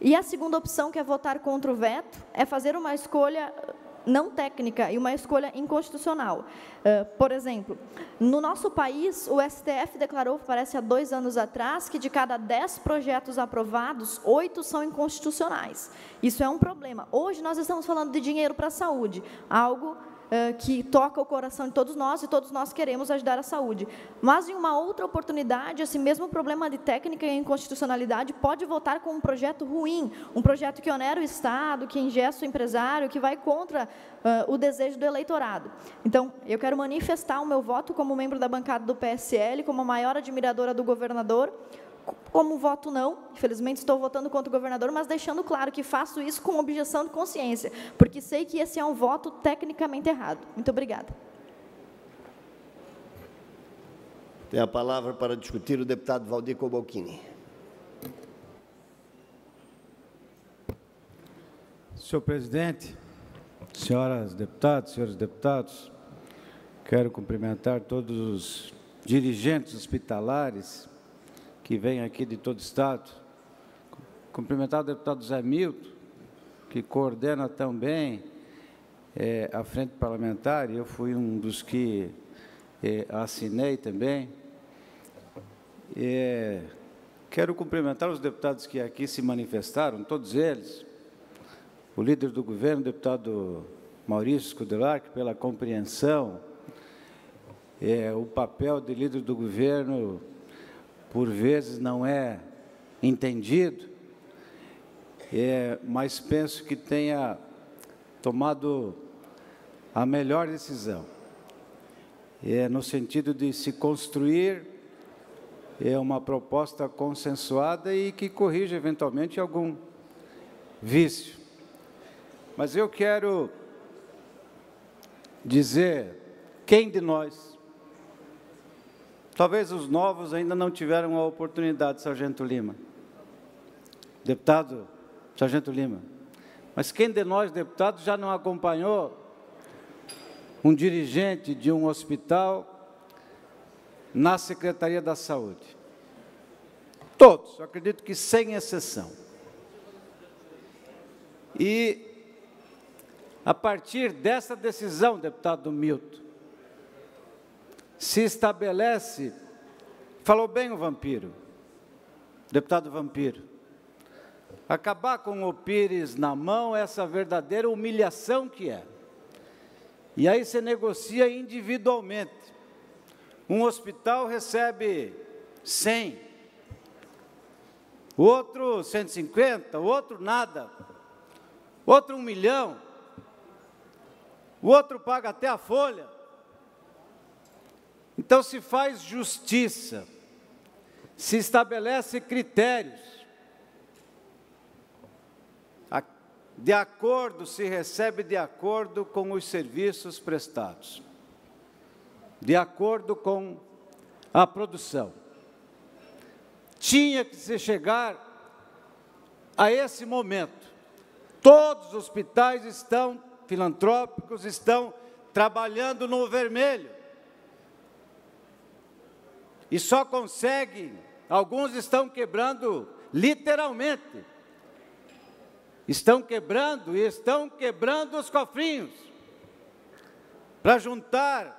E a segunda opção, que é votar contra o veto, é fazer uma escolha não técnica e uma escolha inconstitucional. Por exemplo, no nosso país, o STF declarou, parece há 2 anos atrás, que de cada 10 projetos aprovados, 8 são inconstitucionais. Isso é um problema. Hoje nós estamos falando de dinheiro para a saúde, algo que toca o coração de todos nós, e todos nós queremos ajudar a saúde. Mas, em uma outra oportunidade, esse mesmo problema de técnica e inconstitucionalidade pode voltar com um projeto ruim, um projeto que onera o Estado, que engessa o empresário, que vai contra o desejo do eleitorado. Então, eu quero manifestar o meu voto como membro da bancada do PSL, como a maior admiradora do governador, como voto não, infelizmente estou votando contra o governador, mas deixando claro que faço isso com objeção de consciência, porque sei que esse é um voto tecnicamente errado. Muito obrigada. Tem a palavra para discutir o deputado Valdir Cobalcini. Senhor presidente, senhoras deputadas, senhores deputados, quero cumprimentar todos os dirigentes hospitalares que vem aqui de todo o Estado, cumprimentar o deputado Zé Milton, que coordena também a frente parlamentar, e eu fui um dos que assinei também. Quero cumprimentar os deputados que aqui se manifestaram, todos eles, o líder do governo, o deputado Maurício Scudelac, pela compreensão o papel de líder do governo, por vezes, não é entendido, mas penso que tenha tomado a melhor decisão. No sentido de se construir uma proposta consensuada e que corrija, eventualmente, algum vício. Mas eu quero dizer, quem de nós, talvez os novos ainda não tiveram a oportunidade, Sargento Lima, deputado Sargento Lima, mas quem de nós, deputados, já não acompanhou um dirigente de um hospital na Secretaria da Saúde? Todos, eu acredito que sem exceção. E, a partir dessa decisão, deputado Milton, se estabelece, falou bem o Vampiro, deputado Vampiro, acabar com o Pires na mão, essa verdadeira humilhação que é. E aí você negocia individualmente. Um hospital recebe 100, o outro 150, o outro nada, outro 1 milhão, o outro paga até a folha. Então se faz justiça, se estabelece critérios, de acordo, se recebe de acordo com os serviços prestados, de acordo com a produção. Tinha que se chegar a esse momento. Todos os hospitais filantrópicos estão trabalhando no vermelho. E só conseguem, alguns estão quebrando literalmente. Estão quebrando os cofrinhos para juntar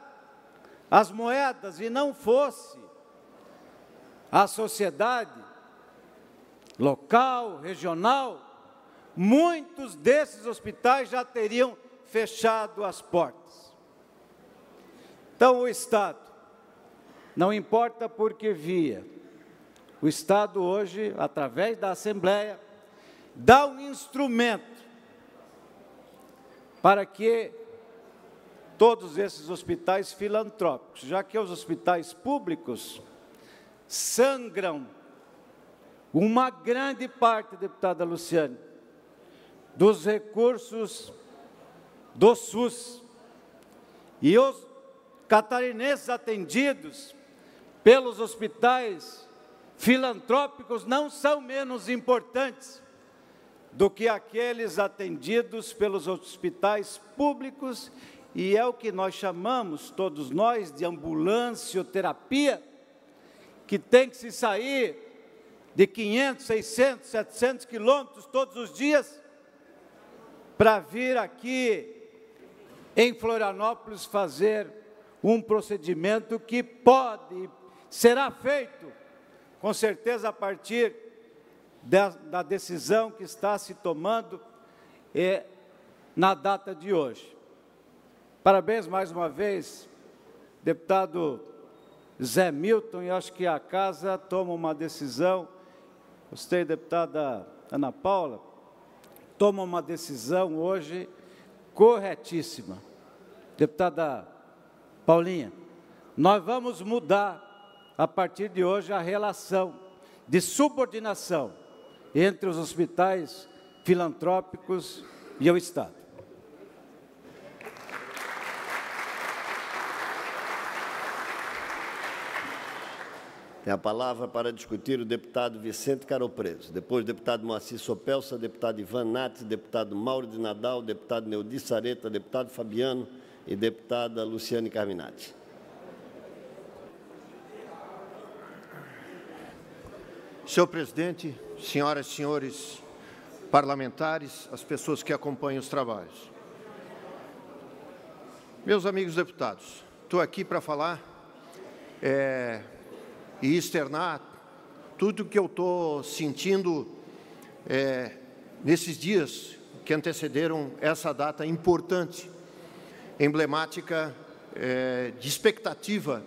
as moedas, e não fosse a sociedade local, regional, muitos desses hospitais já teriam fechado as portas. Então, o Estado, não importa por que via, o Estado hoje, através da Assembleia, dá um instrumento para que todos esses hospitais filantrópicos, já que os hospitais públicos sangram uma grande parte, deputada Luciane, dos recursos do SUS, e os catarinenses atendidos pelos hospitais filantrópicos não são menos importantes do que aqueles atendidos pelos hospitais públicos, e é o que nós chamamos, todos nós, de ambulancioterapia, que tem que se sair de 500, 600, 700 quilômetros todos os dias para vir aqui em Florianópolis fazer um procedimento que será feito, com certeza, a partir da decisão que está se tomando na data de hoje. Parabéns mais uma vez, deputado Zé Milton, e acho que a casa toma uma decisão, gostei, deputada Ana Paula, toma uma decisão hoje corretíssima. Deputada Paulinha, nós vamos mudar, a partir de hoje, a relação de subordinação entre os hospitais filantrópicos e o Estado. Tem a palavra para discutir o deputado Vicente Caropreso, depois o deputado Moacir Sopelsa, deputado Ivan Nates, deputado Mauro de Nadal, deputado Neudi Sareta, deputado Fabiano e deputada Luciane Carminati. Senhor presidente, senhoras e senhores parlamentares, as pessoas que acompanham os trabalhos. Meus amigos deputados, estou aqui para falar e externar tudo o que eu estou sentindo nesses dias que antecederam essa data importante, emblemática de expectativa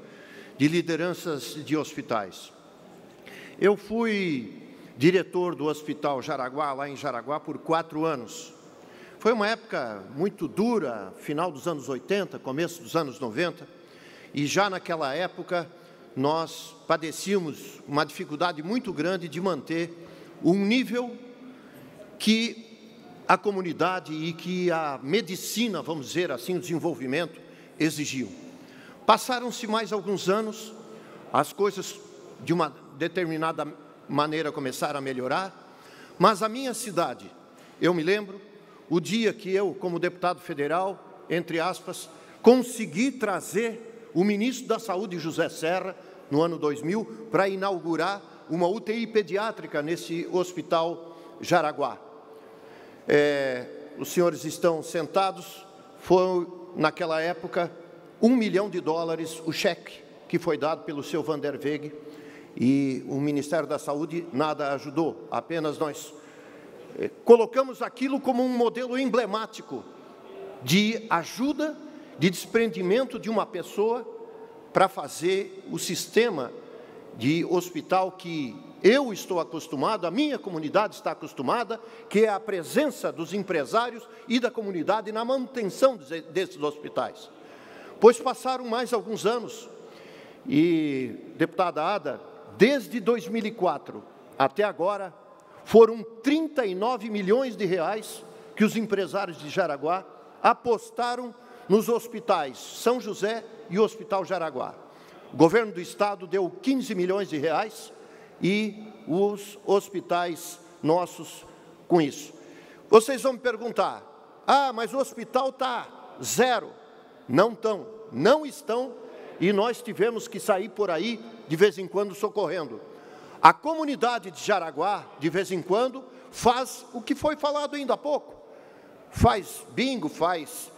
de lideranças de hospitais. Eu fui diretor do Hospital Jaraguá, lá em Jaraguá, por 4 anos. Foi uma época muito dura, final dos anos 80, começo dos anos 90, e já naquela época nós padecíamos uma dificuldade muito grande de manter um nível que a comunidade e que a medicina, vamos dizer assim, o desenvolvimento exigiam. Passaram-se mais alguns anos, as coisas de uma determinada maneira começaram a melhorar, mas a minha cidade, eu me lembro, o dia que eu, como deputado federal, entre aspas, consegui trazer o ministro da Saúde, José Serra, no ano 2000, para inaugurar uma UTI pediátrica nesse hospital Jaraguá. Os senhores estão sentados, foi naquela época $1 milhão o cheque que foi dado pelo seu Van der Weghe, e o Ministério da Saúde nada ajudou, apenas nós colocamos aquilo como um modelo emblemático de ajuda, de desprendimento de uma pessoa para fazer o sistema de hospital que eu estou acostumado, a minha comunidade está acostumada, que é a presença dos empresários e da comunidade na manutenção desses hospitais. Pois passaram mais alguns anos e, deputada Ada, desde 2004 até agora, foram 39 milhões de reais que os empresários de Jaraguá apostaram nos hospitais São José e o Hospital Jaraguá. O governo do estado deu 15 milhões de reais e os hospitais nossos com isso. Vocês vão me perguntar, mas o hospital está zero. Não estão, e nós tivemos que sair por aí de vez em quando socorrendo. A comunidade de Jaraguá, de vez em quando, faz o que foi falado ainda há pouco. Faz bingo, faz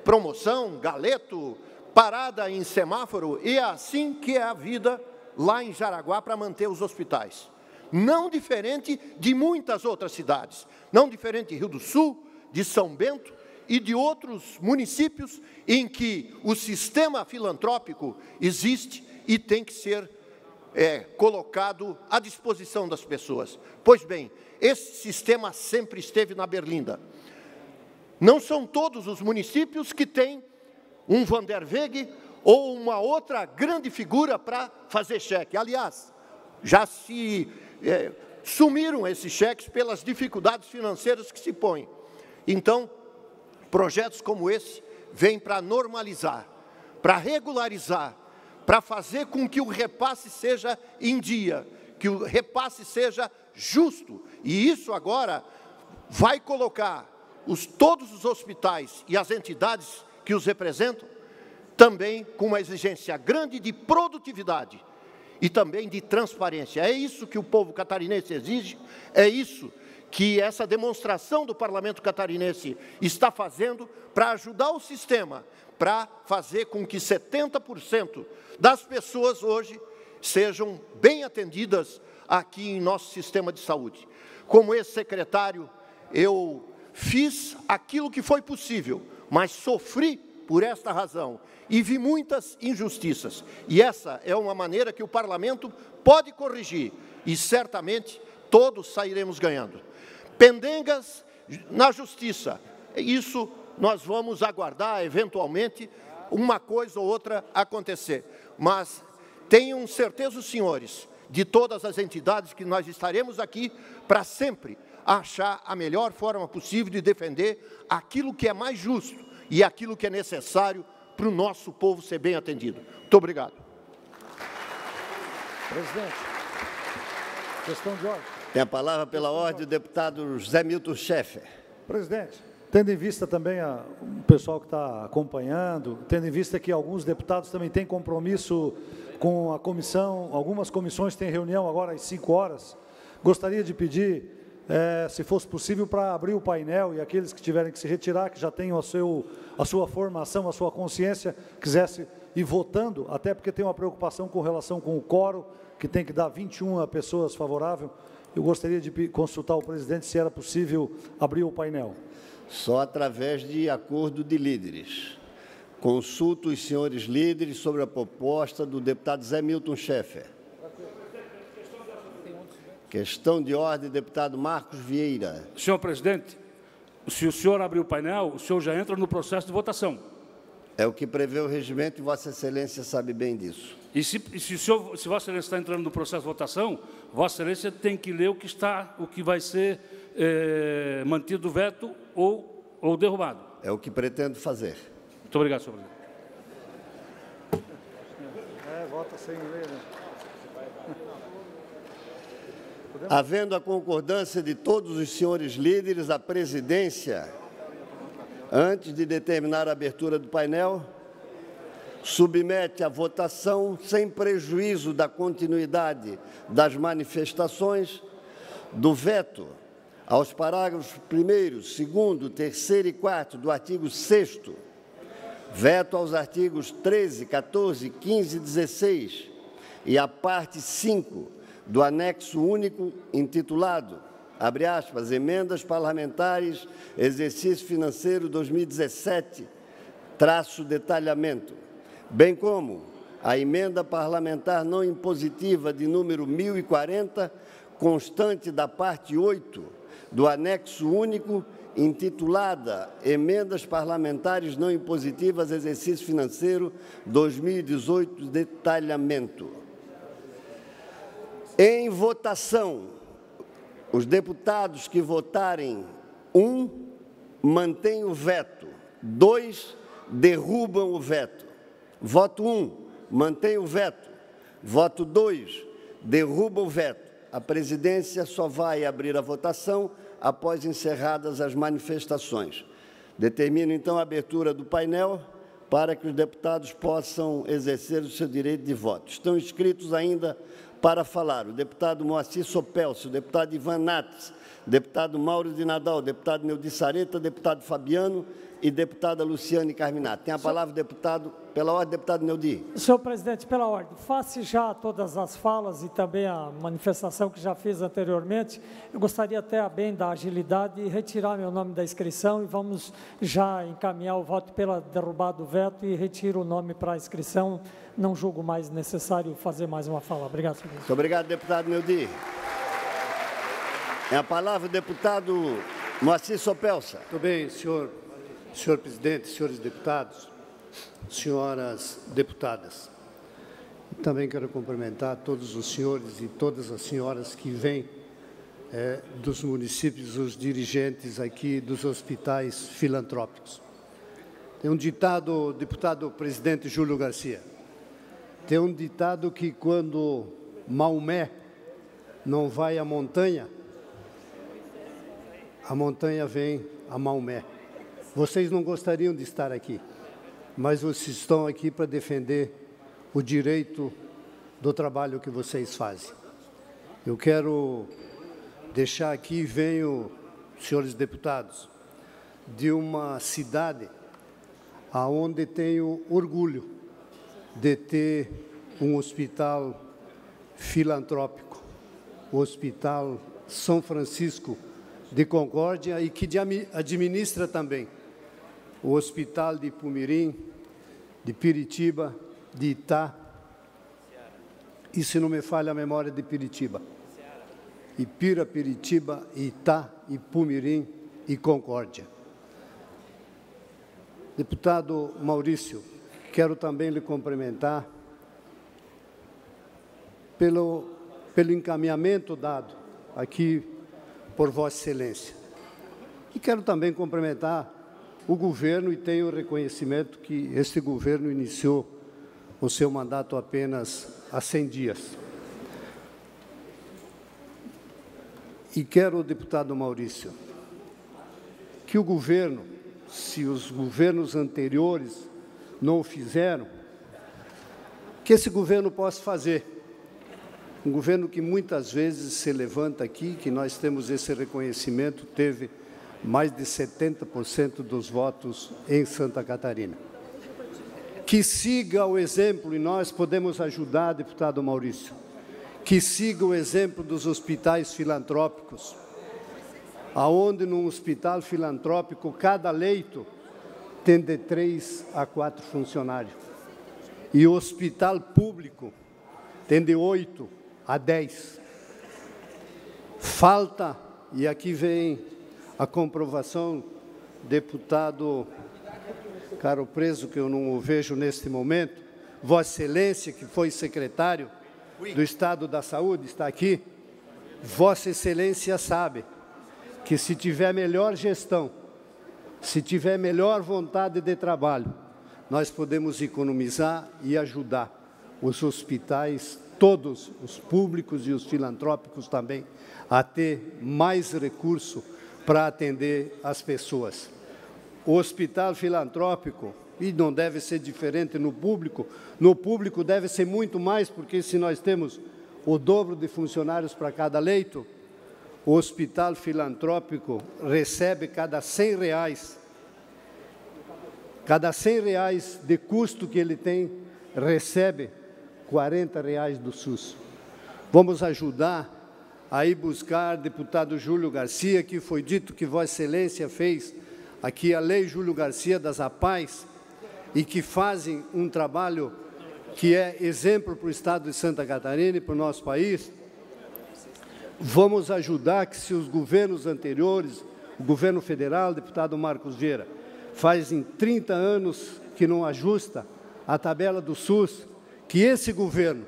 promoção, galeto, parada em semáforo, e é assim que é a vida lá em Jaraguá para manter os hospitais. Não diferente de muitas outras cidades, não diferente de Rio do Sul, de São Bento e de outros municípios em que o sistema filantrópico existe e tem que ser colocado à disposição das pessoas. Pois bem, esse sistema sempre esteve na Berlinda. Não são todos os municípios que têm um Van der Weghe ou uma outra grande figura para fazer cheque. Aliás, já se sumiram esses cheques pelas dificuldades financeiras que se põem. Então, projetos como esse vêm para normalizar, para regularizar, para fazer com que o repasse seja em dia, que o repasse seja justo. E isso agora vai colocar todos os hospitais e as entidades que os representam também com uma exigência grande de produtividade e também de transparência. É isso que o povo catarinense exige, é isso que essa demonstração do Parlamento catarinense está fazendo para ajudar o sistema, para fazer com que 70% das pessoas hoje sejam bem atendidas aqui em nosso sistema de saúde. Como ex-secretário, eu fiz aquilo que foi possível, mas sofri por esta razão e vi muitas injustiças. E essa é uma maneira que o Parlamento pode corrigir e certamente todos sairemos ganhando. Pendengas na justiça, isso nós vamos aguardar eventualmente uma coisa ou outra acontecer. Mas tenham certeza os senhores de todas as entidades que nós estaremos aqui para sempre achar a melhor forma possível de defender aquilo que é mais justo e aquilo que é necessário para o nosso povo ser bem atendido. Muito obrigado. Presidente, questão de ordem. Tem a palavra pela ordem o deputado José Milton Schaeffer. Presidente, tendo em vista também o pessoal que está acompanhando, tendo em vista que alguns deputados também têm compromisso com a comissão, algumas comissões têm reunião agora às 5 horas, gostaria de pedir, se fosse possível, para abrir o painel e aqueles que tiverem que se retirar, que já tenham a sua formação, a sua consciência, quisesse ir votando, até porque tem uma preocupação com relação com o quórum, que tem que dar 21 pessoas favoráveis. Eu gostaria de consultar o presidente se era possível abrir o painel. Só através de acordo de líderes. Consulto os senhores líderes sobre a proposta do deputado Zé Milton Schaeffer. Questão de ordem, deputado Marcos Vieira. Senhor presidente, se o senhor abrir o painel, o senhor já entra no processo de votação. É o que prevê o regimento e Vossa Excelência sabe bem disso. E se Vossa Excelência está entrando no processo de votação, Vossa Excelência tem que ler o que vai ser mantido o veto ou derrubado. É o que pretendo fazer. Muito obrigado, senhor presidente. Vota sem ler, né? Havendo a concordância de todos os senhores líderes, a presidência, antes de determinar a abertura do painel, submete à votação, sem prejuízo da continuidade das manifestações, do veto aos parágrafos 1º, 2º, 3º e 4º do artigo 6º, veto aos artigos 13, 14, 15 e 16 e à parte 5 do anexo único intitulado, abre aspas, Emendas Parlamentares, Exercício Financeiro 2017, detalhamento, bem como a emenda parlamentar não impositiva de número 1040, constante da parte 8 do anexo único intitulada Emendas Parlamentares não impositivas, Exercício Financeiro 2018, detalhamento. Em votação, os deputados que votarem 1, mantêm o veto. 2, derrubam o veto. Voto 1, mantém o veto. Voto 2, derruba o veto. A presidência só vai abrir a votação após encerradas as manifestações. Determino, então, a abertura do painel para que os deputados possam exercer o seu direito de voto. Estão inscritos ainda para falar o deputado Moacir Sopelcio, o deputado Ivan Nates, o deputado Mauro de Nadal, o deputado Neudi Sareta, o deputado Fabiano e deputada Luciane Carminato. Tem a palavra o deputado, pela ordem, deputado Neudi. Senhor presidente, pela ordem, face já todas as falas e também a manifestação que já fiz anteriormente, eu gostaria até a bem da agilidade de retirar meu nome da inscrição e vamos já encaminhar o voto pela derrubada do veto e retiro o nome para a inscrição. Não julgo mais necessário fazer mais uma fala. Obrigado, senhor presidente. Muito obrigado, deputado Neudi. É a palavra o deputado Moacir Sopelcio. Muito bem, senhor presidente, senhores deputados, senhoras deputadas. Também quero cumprimentar todos os senhores e todas as senhoras que vêm dos municípios, os dirigentes aqui dos hospitais filantrópicos. Tem um ditado, deputado presidente Júlio Garcia, tem um ditado que quando Maomé não vai à montanha, a montanha vem a Maomé. Vocês não gostariam de estar aqui, mas vocês estão aqui para defender o direito do trabalho que vocês fazem. Eu quero deixar aqui, venho, senhores deputados, de uma cidade aonde tenho orgulho de ter um hospital filantrópico, o Hospital São Francisco de Concórdia, e que administra também o Hospital de Pumirim, de Piritiba, de Itá, e se não me falha a memória, de Piritiba. Ipira, Piritiba, Itá, e Pumirim e Concórdia. Deputado Maurício, quero também lhe cumprimentar pelo encaminhamento dado aqui por Vossa Excelência. E quero também cumprimentar o governo e tenho o reconhecimento que este governo iniciou o seu mandato apenas há 100 dias. E quero, deputado Maurício, que o governo, se os governos anteriores não o fizeram, que esse governo possa fazer. Um governo que muitas vezes se levanta aqui, que nós temos esse reconhecimento, teve mais de 70% dos votos em Santa Catarina. Que siga o exemplo, e nós podemos ajudar, deputado Maurício, que siga o exemplo dos hospitais filantrópicos, aonde num hospital filantrópico, cada leito tem de 3 a 4 funcionários. E o hospital público tem de 8 a 10. Falta, e aqui vem a comprovação, deputado Caro Preso, que eu não o vejo neste momento, Vossa Excelência, que foi secretário do Estado da Saúde, está aqui. Vossa Excelência sabe que se tiver melhor gestão, se tiver melhor vontade de trabalho, nós podemos economizar e ajudar os hospitais, todos os públicos e os filantrópicos também, a ter mais recurso para atender as pessoas. O hospital filantrópico, e não deve ser diferente no público deve ser muito mais, porque se nós temos o dobro de funcionários para cada leito, o hospital filantrópico recebe cada R$100, cada R$100 de custo que ele tem, recebe R$40 do SUS. Vamos ajudar a ir buscar, deputado Júlio Garcia, que foi dito que Vossa Excelência fez aqui a Lei Júlio Garcia das APAES, e que fazem um trabalho que é exemplo para o Estado de Santa Catarina e para o nosso país. Vamos ajudar que, se os governos anteriores, o governo federal, deputado Marcos Vieira, fazem 30 anos que não ajusta a tabela do SUS, que esse governo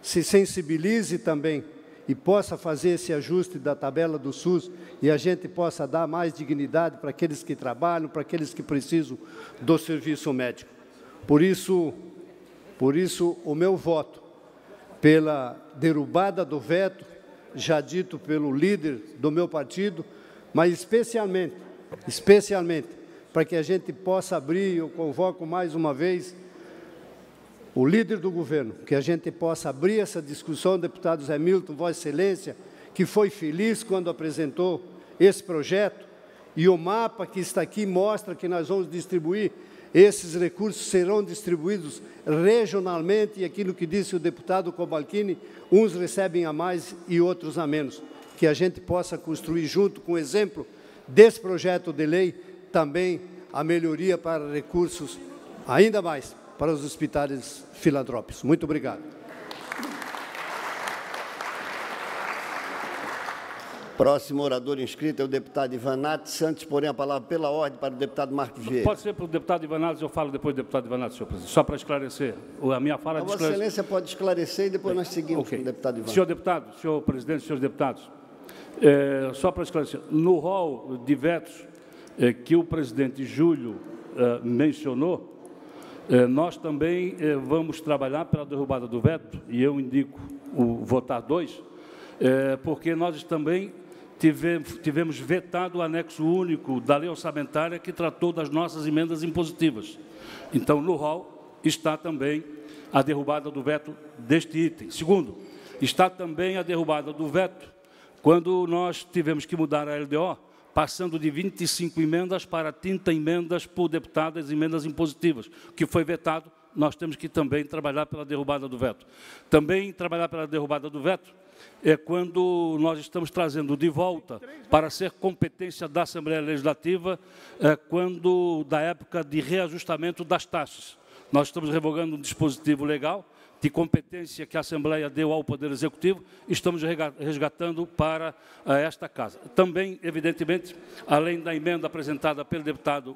se sensibilize também e possa fazer esse ajuste da tabela do SUS e a gente possa dar mais dignidade para aqueles que trabalham, para aqueles que precisam do serviço médico. Por isso o meu voto pela derrubada do veto, já dito pelo líder do meu partido, mas especialmente para que a gente possa abrir, eu convoco mais uma vez o líder do governo, que a gente possa abrir essa discussão, deputado Zé Milton, Vossa Excelência, que foi feliz quando apresentou esse projeto, e o mapa que está aqui mostra que nós vamos distribuir, esses recursos serão distribuídos regionalmente, e aquilo que disse o deputado Cobalcini, uns recebem a mais e outros a menos, que a gente possa construir junto com o exemplo desse projeto de lei, também a melhoria para recursos ainda mais para os hospitais filantrópicos. Muito obrigado. Próximo orador inscrito é o deputado Ivan Nates. Antes, porém, a palavra pela ordem para o deputado Marcos Vieira. Pode ser para o deputado Ivan Nates, eu falo depois do deputado Ivan Nates, senhor presidente, só para esclarecer. A minha fala a Vossa Excelência pode esclarecer e depois nós seguimos com o deputado Ivan. Senhor deputado, senhor presidente, senhores deputados, só para esclarecer, no rol de vetos que o presidente Júlio mencionou, nós também vamos trabalhar pela derrubada do veto, e eu indico o votar 2, porque nós também tivemos vetado o anexo único da lei orçamentária que tratou das nossas emendas impositivas. Então, no rol está também a derrubada do veto deste item. Segundo, está também a derrubada do veto quando nós tivemos que mudar a LDO, passando de 25 emendas para 30 emendas por deputado, as emendas impositivas, que foi vetado, nós temos que também trabalhar pela derrubada do veto. Também trabalhar pela derrubada do veto é quando nós estamos trazendo de volta para ser competência da Assembleia Legislativa, quando da época de reajustamento das taxas. Nós estamos revogando um dispositivo legal de competência que a Assembleia deu ao Poder Executivo, estamos resgatando para esta Casa. Também, evidentemente, além da emenda apresentada pelo deputado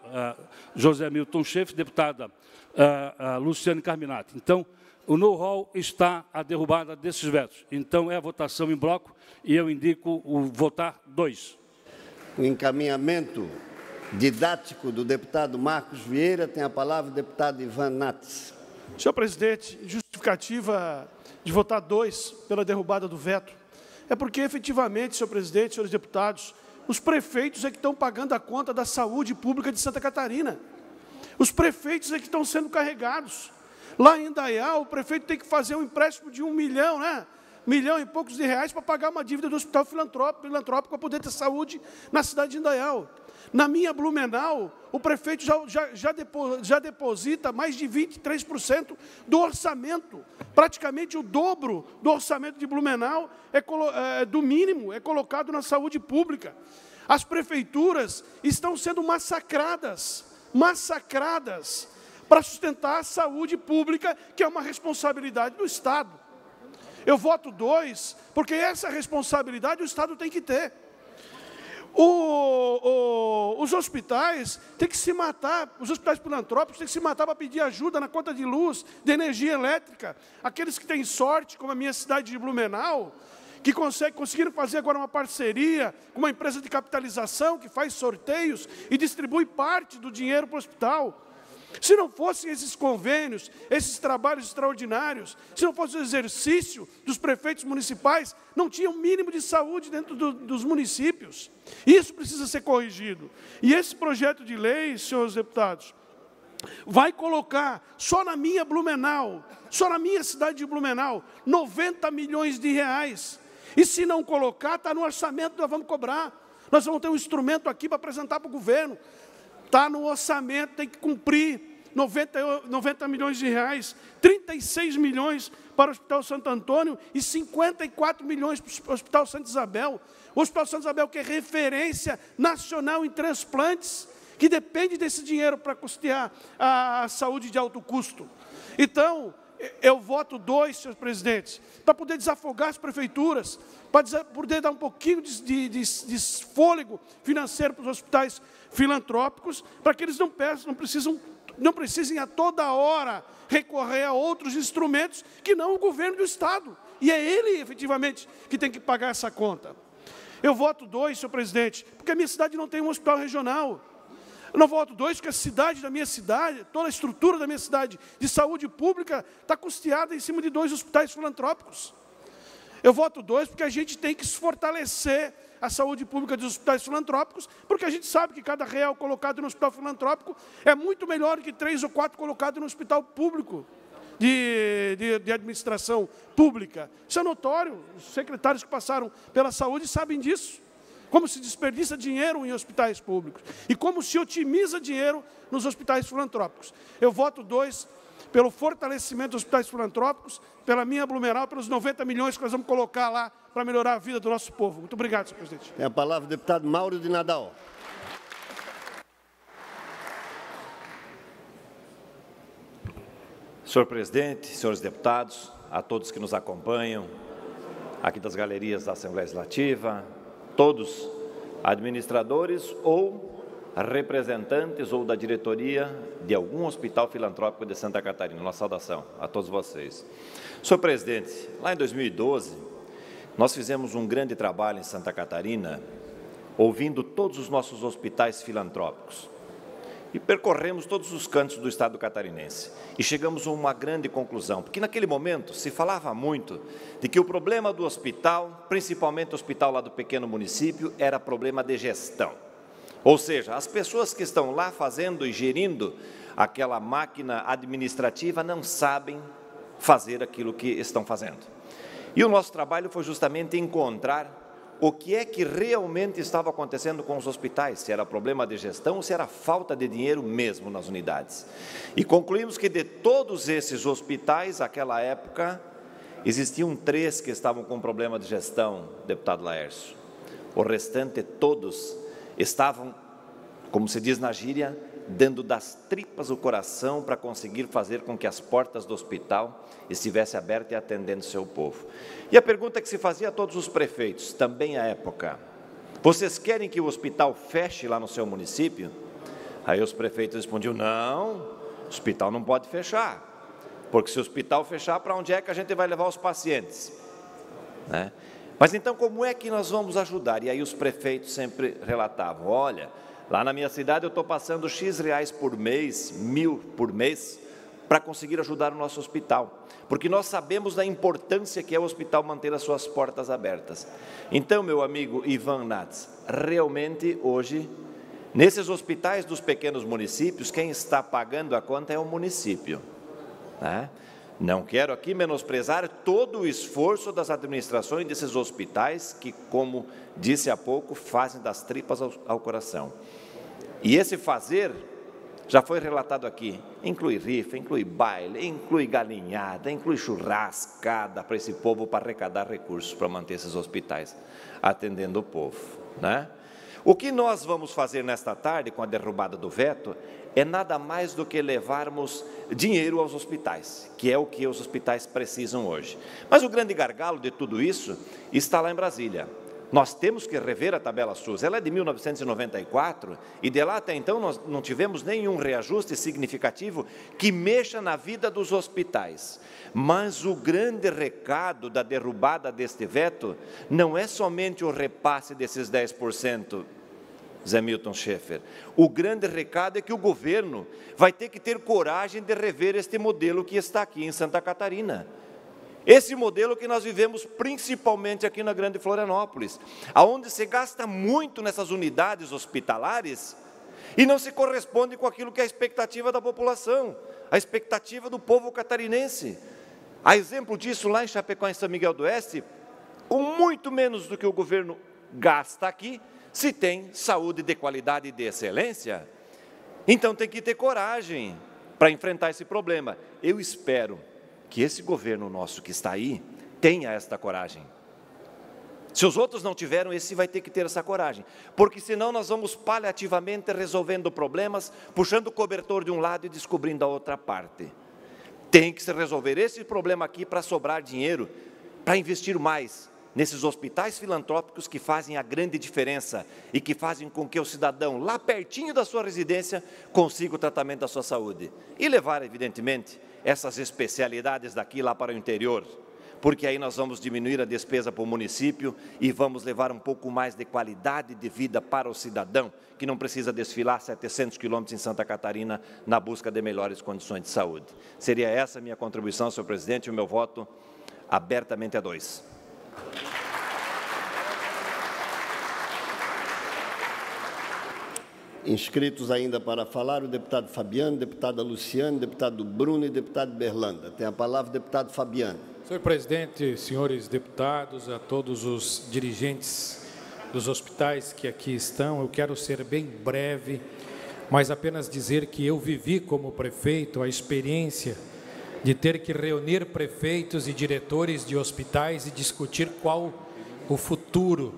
José Milton Schaef, deputada Luciane Carminati. Então, no rol está a derrubada desses vetos. Então, é a votação em bloco e eu indico o votar 2. O encaminhamento didático do deputado Marcos Vieira, tem a palavra o deputado Ivan Nates. Senhor presidente, justificativa de votar 2 pela derrubada do veto é porque, efetivamente, senhor presidente, senhores deputados, os prefeitos é que estão pagando a conta da saúde pública de Santa Catarina. Os prefeitos é que estão sendo carregados. Lá em Indaial, o prefeito tem que fazer um empréstimo de 1 milhão, né? 1 milhão e poucos de reais para pagar uma dívida do hospital filantrópico para poder ter saúde na cidade de Indaial. Na minha Blumenau, o prefeito já deposita mais de 23% do orçamento. Praticamente o dobro do orçamento de Blumenau, do mínimo, é colocado na saúde pública. As prefeituras estão sendo massacradas massacradas para sustentar a saúde pública, que é uma responsabilidade do Estado. Eu voto 2, porque essa responsabilidade o Estado tem que ter. Os hospitais têm que se matar, os hospitais filantrópicos têm que se matar para pedir ajuda na conta de luz, de energia elétrica. Aqueles que têm sorte, como a minha cidade de Blumenau, que conseguiram fazer agora uma parceria com uma empresa de capitalização que faz sorteios e distribui parte do dinheiro para o hospital. Se não fossem esses convênios, esses trabalhos extraordinários, se não fosse o exercício dos prefeitos municipais, não tinha um mínimo de saúde dentro dos municípios. Isso precisa ser corrigido. E esse projeto de lei, senhores deputados, vai colocar, só na minha Blumenau, só na minha cidade de Blumenau, 90 milhões de reais. E se não colocar, está no orçamento, nós vamos cobrar. Nós vamos ter um instrumento aqui para apresentar para o governo. Está no orçamento, tem que cumprir 90 milhões de reais, 36 milhões para o Hospital Santo Antônio e 54 milhões para o Hospital Santa Isabel. O Hospital Santa Isabel, que é referência nacional em transplantes, que depende desse dinheiro para custear a saúde de alto custo. Então, eu voto 2, senhores presidentes, para poder desafogar as prefeituras, para poder dar um pouquinho de fôlego financeiro para os hospitais filantrópicos, para que eles não precisem a toda hora recorrer a outros instrumentos que não o governo do Estado. E é ele, efetivamente, que tem que pagar essa conta. Eu voto 2, senhor presidente, porque a minha cidade não tem um hospital regional. Eu não voto 2 porque a cidade da minha cidade, toda a estrutura da minha cidade de saúde pública está custeada em cima de 2 hospitais filantrópicos. Eu voto 2 porque a gente tem que fortalecer a saúde pública dos hospitais filantrópicos, porque a gente sabe que cada real colocado no hospital filantrópico é muito melhor que 3 ou 4 colocados no hospital público, de administração pública. Isso é notório, os secretários que passaram pela saúde sabem disso. Como se desperdiça dinheiro em hospitais públicos e como se otimiza dinheiro nos hospitais filantrópicos. Eu voto 2 pelo fortalecimento dos hospitais filantrópicos, pela minha Blumenau, pelos 90 milhões que nós vamos colocar lá para melhorar a vida do nosso povo. Muito obrigado, senhor presidente. Tem a palavra o deputado Mauro de Nadal. Senhor presidente, senhores deputados, a todos que nos acompanham aqui das galerias da Assembleia Legislativa, todos administradores ou representantes ou da diretoria de algum hospital filantrópico de Santa Catarina. Uma saudação a todos vocês. Senhor presidente, lá em 2012, nós fizemos um grande trabalho em Santa Catarina, ouvindo todos os nossos hospitais filantrópicos. E percorremos todos os cantos do estado catarinense. E chegamos a uma grande conclusão, porque naquele momento se falava muito de que o problema do hospital, principalmente o hospital lá do pequeno município, era problema de gestão. Ou seja, as pessoas que estão lá fazendo e gerindo aquela máquina administrativa não sabem fazer aquilo que estão fazendo. E o nosso trabalho foi justamente encontrar o que é que realmente estava acontecendo com os hospitais, se era problema de gestão ou se era falta de dinheiro mesmo nas unidades. E concluímos que de todos esses hospitais, naquela época, existiam 3 que estavam com problema de gestão, deputado Laércio. O restante, todos, estavam, como se diz na gíria, dando das tripas o coração para conseguir fazer com que as portas do hospital estivessem abertas e atendendo seu povo. E a pergunta que se fazia a todos os prefeitos, também à época, vocês querem que o hospital feche lá no seu município? Aí os prefeitos respondiam, não, o hospital não pode fechar, porque se o hospital fechar, para onde é que a gente vai levar os pacientes? Né? Mas então como é que nós vamos ajudar? E aí os prefeitos sempre relatavam, olha, lá na minha cidade eu estou passando X reais por mês, 1.000 por mês, para conseguir ajudar o nosso hospital. Porque nós sabemos da importância que é o hospital manter as suas portas abertas. Então, meu amigo Ivan Nats, realmente hoje, nesses hospitais dos pequenos municípios, quem está pagando a conta é o município. Né? Não quero aqui menosprezar todo o esforço das administrações desses hospitais que, como disse há pouco, fazem das tripas ao coração. E esse fazer já foi relatado aqui, inclui rifa, inclui baile, inclui galinhada, inclui churrascada para esse povo, para arrecadar recursos para manter esses hospitais atendendo o povo. Né? O que nós vamos fazer nesta tarde, com a derrubada do veto, é nada mais do que levarmos dinheiro aos hospitais, que é o que os hospitais precisam hoje. Mas o grande gargalo de tudo isso está lá em Brasília. Nós temos que rever a tabela SUS, ela é de 1994, e de lá até então nós não tivemos nenhum reajuste significativo que mexa na vida dos hospitais. Mas o grande recado da derrubada deste veto não é somente o repasse desses 10%, Zé Milton Schaeffer. O grande recado é que o governo vai ter que ter coragem de rever este modelo que está aqui em Santa Catarina. Esse modelo que nós vivemos principalmente aqui na Grande Florianópolis, aonde se gasta muito nessas unidades hospitalares e não se corresponde com aquilo que é a expectativa da população, a expectativa do povo catarinense. A exemplo disso, lá em Chapecó, em São Miguel do Oeste, com muito menos do que o governo gasta aqui, se tem saúde de qualidade e de excelência. Então tem que ter coragem para enfrentar esse problema. Eu espero que esse governo nosso que está aí tenha esta coragem. Se os outros não tiveram, esse vai ter que ter essa coragem, porque senão nós vamos paliativamente resolvendo problemas, puxando o cobertor de um lado e descobrindo a outra parte. Tem que se resolver esse problema aqui para sobrar dinheiro, para investir mais nesses hospitais filantrópicos que fazem a grande diferença e que fazem com que o cidadão, lá pertinho da sua residência, consiga o tratamento da sua saúde. E levar, evidentemente, essas especialidades daqui lá para o interior, porque aí nós vamos diminuir a despesa para o município e vamos levar um pouco mais de qualidade de vida para o cidadão, que não precisa desfilar 700 quilômetros em Santa Catarina na busca de melhores condições de saúde. Seria essa a minha contribuição, senhor presidente, e o meu voto abertamente a 2. Inscritos ainda para falar, o deputado Fabiano, deputada Luciane, deputado Bruno e deputado Berlanda. Tem a palavra o deputado Fabiano. Senhor presidente, senhores deputados, a todos os dirigentes dos hospitais que aqui estão, eu quero ser bem breve, mas apenas dizer que eu vivi como prefeito a experiência de ter que reunir prefeitos e diretores de hospitais e discutir qual o futuro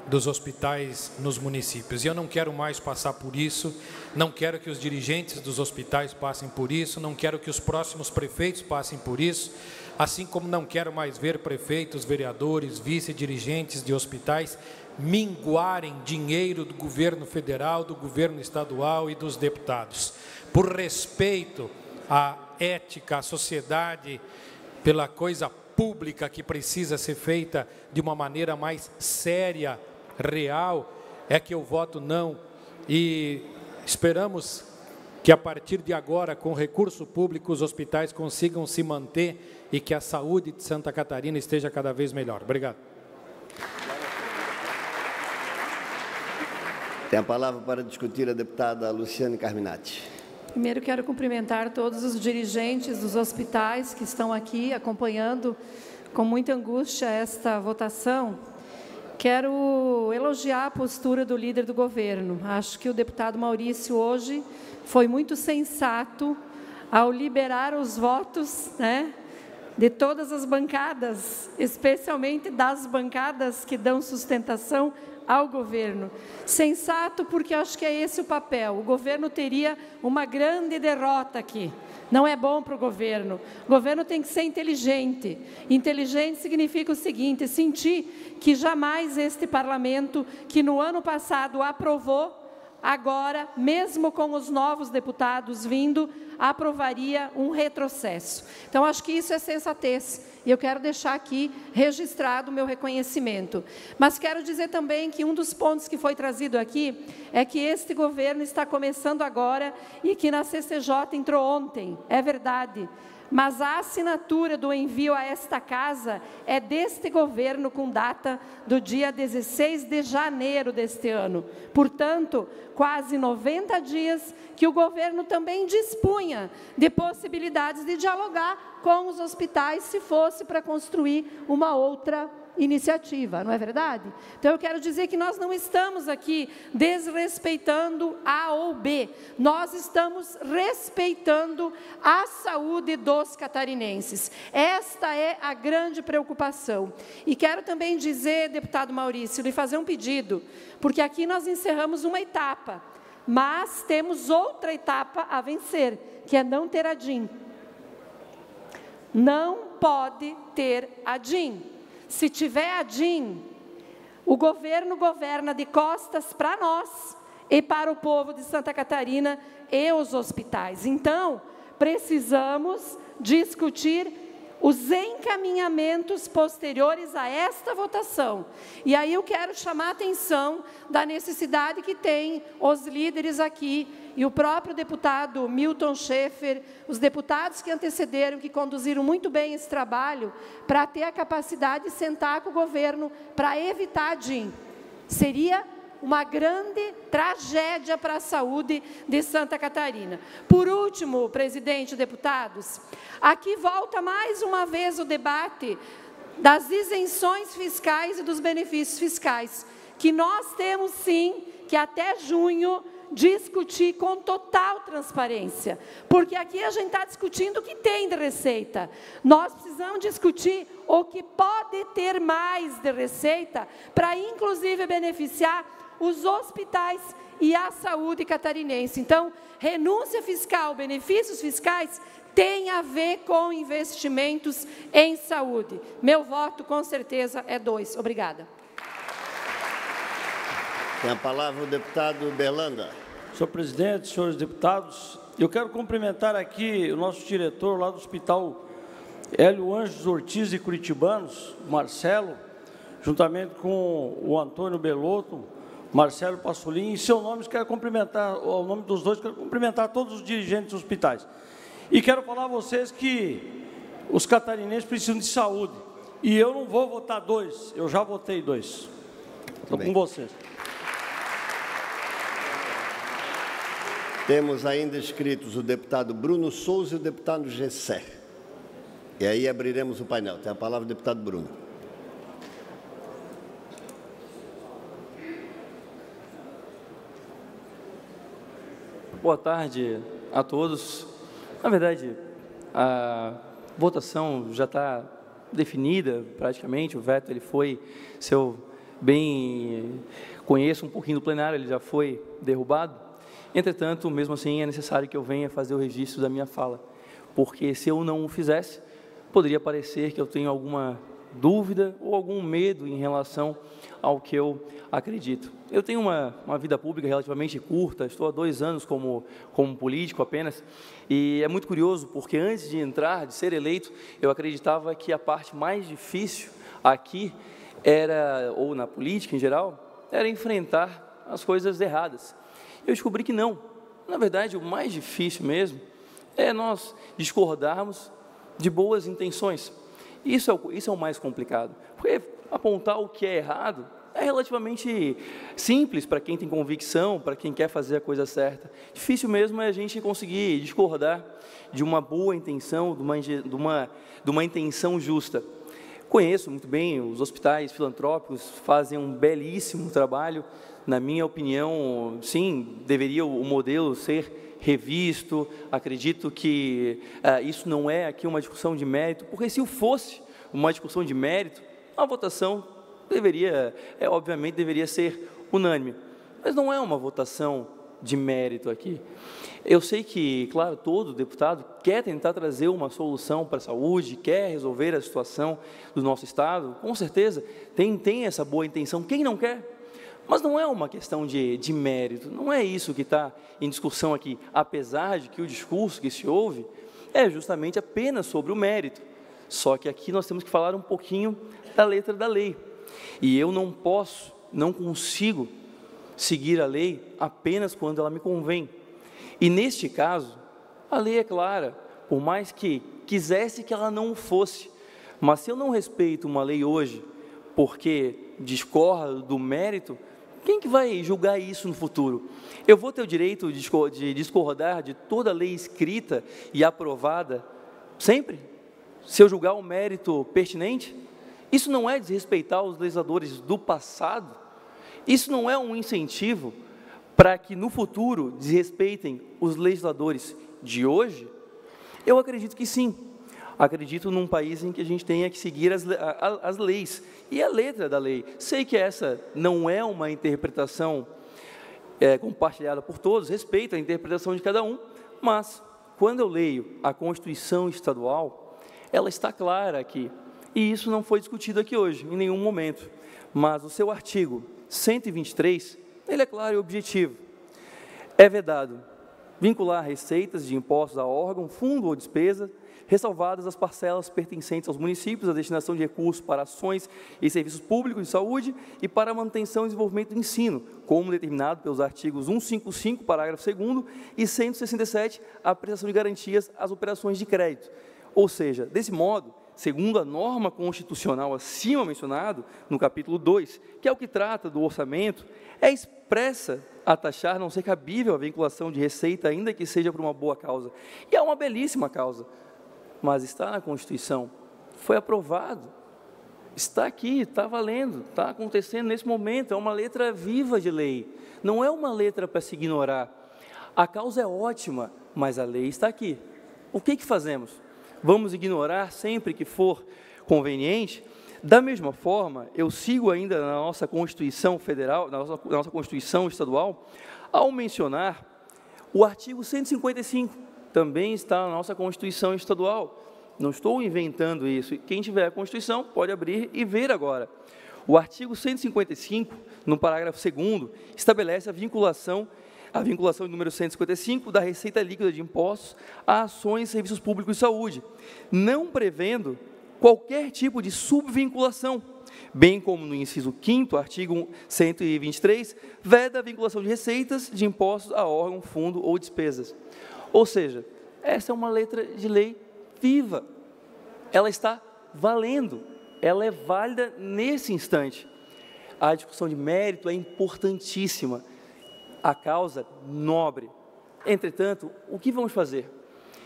dos hospitais nos municípios. E eu não quero mais passar por isso, não quero que os dirigentes dos hospitais passem por isso, não quero que os próximos prefeitos passem por isso, assim como não quero mais ver prefeitos, vereadores, vice-dirigentes de hospitais minguarem dinheiro do governo federal, do governo estadual e dos deputados. Por respeito à ética, à sociedade, pela coisa pública que precisa ser feita de uma maneira mais séria, real, é que eu voto não, e esperamos que a partir de agora, com recurso público, os hospitais consigam se manter e que a saúde de Santa Catarina esteja cada vez melhor. Obrigado. Tem a palavra para discutir a deputada Luciane Carminati. Primeiro, quero cumprimentar todos os dirigentes dos hospitais que estão aqui acompanhando com muita angústia esta votação. Quero elogiar a postura do líder do governo. Acho que o deputado Maurício hoje foi muito sensato ao liberar os votos, de todas as bancadas, especialmente das bancadas que dão sustentação ao governo. Sensato porque acho que é esse o papel. O governo teria uma grande derrota aqui. Não é bom para o governo. O governo tem que ser inteligente. Inteligente significa o seguinte: sentir que jamais este parlamento, que no ano passado aprovou, agora, mesmo com os novos deputados vindo, aprovaria um retrocesso. Então, acho que isso é sensatez. E eu quero deixar aqui registrado o meu reconhecimento. Mas quero dizer também que um dos pontos que foi trazido aqui é que este governo está começando agora e que na CCJ entrou ontem. É verdade. Mas a assinatura do envio a esta casa é deste governo com data do dia 16 de janeiro deste ano. Portanto, quase 90 dias que o governo também dispunha de possibilidades de dialogar com os hospitais se fosse para construir uma outra iniciativa, não é verdade? Então, eu quero dizer que nós não estamos aqui desrespeitando A ou B, nós estamos respeitando a saúde dos catarinenses. Esta é a grande preocupação. E quero também dizer, deputado Maurício, lhe fazer um pedido, porque aqui nós encerramos uma etapa, mas temos outra etapa a vencer, que é não ter ADIM. Não pode ter ADIM. Se tiver ADIM, o governo governa de costas para nós e para o povo de Santa Catarina e os hospitais. Então, precisamos discutir os encaminhamentos posteriores a esta votação. E aí eu quero chamar a atenção da necessidade que tem os líderes aqui, e o próprio deputado Milton Schaefer, os deputados que antecederam, que conduziram muito bem esse trabalho, para ter a capacidade de sentar com o governo para evitar a DIM. Seria uma grande tragédia para a saúde de Santa Catarina. Por último, presidente e deputados, aqui volta mais uma vez o debate das isenções fiscais e dos benefícios fiscais, que nós temos sim que até junho discutir com total transparência, porque aqui a gente está discutindo o que tem de receita, nós precisamos discutir o que pode ter mais de receita, para inclusive beneficiar os hospitais e a saúde catarinense. Então, renúncia fiscal, benefícios fiscais, tem a ver com investimentos em saúde. Meu voto, com certeza, é 2. Obrigada. Tem a palavra o deputado Berlanda. Senhor presidente, senhores deputados, eu quero cumprimentar aqui o nosso diretor lá do Hospital Hélio Ângeles Ortiz de Curitibanos, Marcelo, juntamente com o Antônio Belotto, Marcelo Passolini, em seu nome, quero cumprimentar, ao nome dos dois, quero cumprimentar todos os dirigentes dos hospitais. E quero falar a vocês que os catarinenses precisam de saúde, e eu não vou votar 2, eu já votei 2. Estou com vocês. Temos ainda inscritos o deputado Bruno Souza e o deputado Gessé. E aí abriremos o painel. Tem a palavra o deputado Bruno. Boa tarde a todos. Na verdade, a votação já está definida praticamente. O veto ele foi, se eu bem conheço um pouquinho do plenário, ele já foi derrubado. Entretanto, mesmo assim, é necessário que eu venha fazer o registro da minha fala, porque se eu não o fizesse, poderia parecer que eu tenho alguma dúvida ou algum medo em relação ao que eu acredito. Eu tenho uma vida pública relativamente curta, estou há 2 anos como político apenas, e é muito curioso, porque antes de entrar, de ser eleito, eu acreditava que a parte mais difícil aqui era, ou na política em geral, era enfrentar as coisas erradas. Eu descobri que não. Na verdade, o mais difícil mesmo é nós discordarmos de boas intenções. Isso é o mais complicado, porque apontar o que é errado é relativamente simples para quem tem convicção, para quem quer fazer a coisa certa. Difícil mesmo é a gente conseguir discordar de uma boa intenção, de uma intenção justa. Conheço muito bem, os hospitais filantrópicos fazem um belíssimo trabalho. Na minha opinião, sim, deveria o modelo ser revisto. Acredito que isso não é aqui uma discussão de mérito, porque se fosse uma discussão de mérito, a votação obviamente deveria ser unânime. Mas não é uma votação de mérito aqui. Eu sei que, claro, todo deputado quer tentar trazer uma solução para a saúde, quer resolver a situação do nosso Estado, com certeza tem essa boa intenção. Quem não quer? Mas não é uma questão de mérito, não é isso que está em discussão aqui, apesar de que o discurso que se ouve é justamente apenas sobre o mérito. Só que aqui nós temos que falar um pouquinho da letra da lei. E eu não consigo seguir a lei apenas quando ela me convém. E neste caso, a lei é clara, por mais que quisesse que ela não fosse. Mas se eu não respeito uma lei hoje, porque discordo do mérito, quem que vai julgar isso no futuro? Eu vou ter o direito de discordar de toda lei escrita e aprovada sempre? Se eu julgar o mérito pertinente? Isso não é desrespeitar os legisladores do passado? Isso não é um incentivo para que no futuro desrespeitem os legisladores de hoje? Eu acredito que sim. Acredito num país em que a gente tenha que seguir as leis e a letra da lei. Sei que essa não é uma interpretação compartilhada por todos, respeito a interpretação de cada um, mas quando eu leio a Constituição Estadual, ela está clara aqui. E isso não foi discutido aqui hoje, em nenhum momento. Mas o seu artigo 123, ele é claro e objetivo. É vedado vincular receitas de impostos a órgão, fundo ou despesa, ressalvadas as parcelas pertencentes aos municípios, a destinação de recursos para ações e serviços públicos de saúde e para a manutenção e desenvolvimento do ensino, como determinado pelos artigos 155, parágrafo 2º, e 167, a prestação de garantias às operações de crédito. Ou seja, desse modo, segundo a norma constitucional acima mencionado, no capítulo 2, que é o que trata do orçamento, é expressa a taxar não ser cabível a vinculação de receita, ainda que seja por uma boa causa. E é uma belíssima causa, mas está na Constituição, foi aprovado, está aqui, está valendo, está acontecendo nesse momento, é uma letra viva de lei, não é uma letra para se ignorar. A causa é ótima, mas a lei está aqui. O que fazemos? Vamos ignorar sempre que for conveniente? Da mesma forma, eu sigo ainda na nossa Constituição Federal, na nossa Constituição Estadual, ao mencionar o artigo 155, também está na nossa Constituição Estadual. Não estou inventando isso. Quem tiver a Constituição pode abrir e ver agora. O artigo 155, no parágrafo 2º, estabelece a vinculação número 155 da receita líquida de impostos a ações e serviços públicos de saúde, não prevendo qualquer tipo de subvinculação, bem como no inciso 5º, artigo 123, veda a vinculação de receitas de impostos a órgão, fundo ou despesas. Ou seja, essa é uma letra de lei viva, ela está valendo, ela é válida nesse instante. A discussão de mérito é importantíssima, a causa nobre. Entretanto, o que vamos fazer?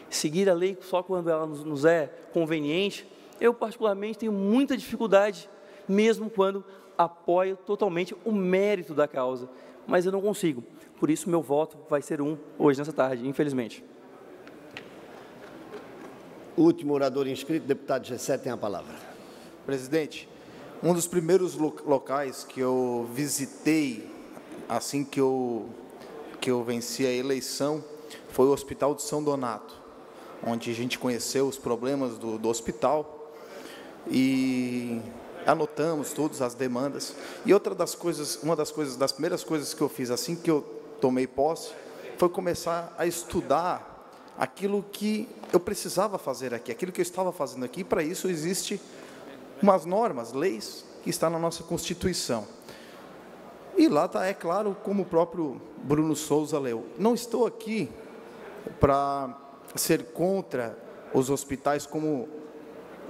Seguir a lei só quando ela nos é conveniente? Eu, particularmente, tenho muita dificuldade, mesmo quando apoio totalmente o mérito da causa, mas eu não consigo. Por isso, meu voto vai ser hoje, nessa tarde, infelizmente. O último orador inscrito, deputado Gessé, tem a palavra. Presidente, um dos primeiros locais que eu visitei assim que eu venci a eleição foi o Hospital de São Donato, onde a gente conheceu os problemas do hospital e anotamos todas as demandas. E uma das primeiras coisas que eu fiz assim que eu tomei posse foi começar a estudar aquilo que eu precisava fazer aqui, aquilo que eu estava fazendo aqui. Para isso existe umas normas, leis que estão na nossa Constituição. E lá está, é claro, como o próprio Bruno Souza leu. Não estou aqui para ser contra os hospitais, como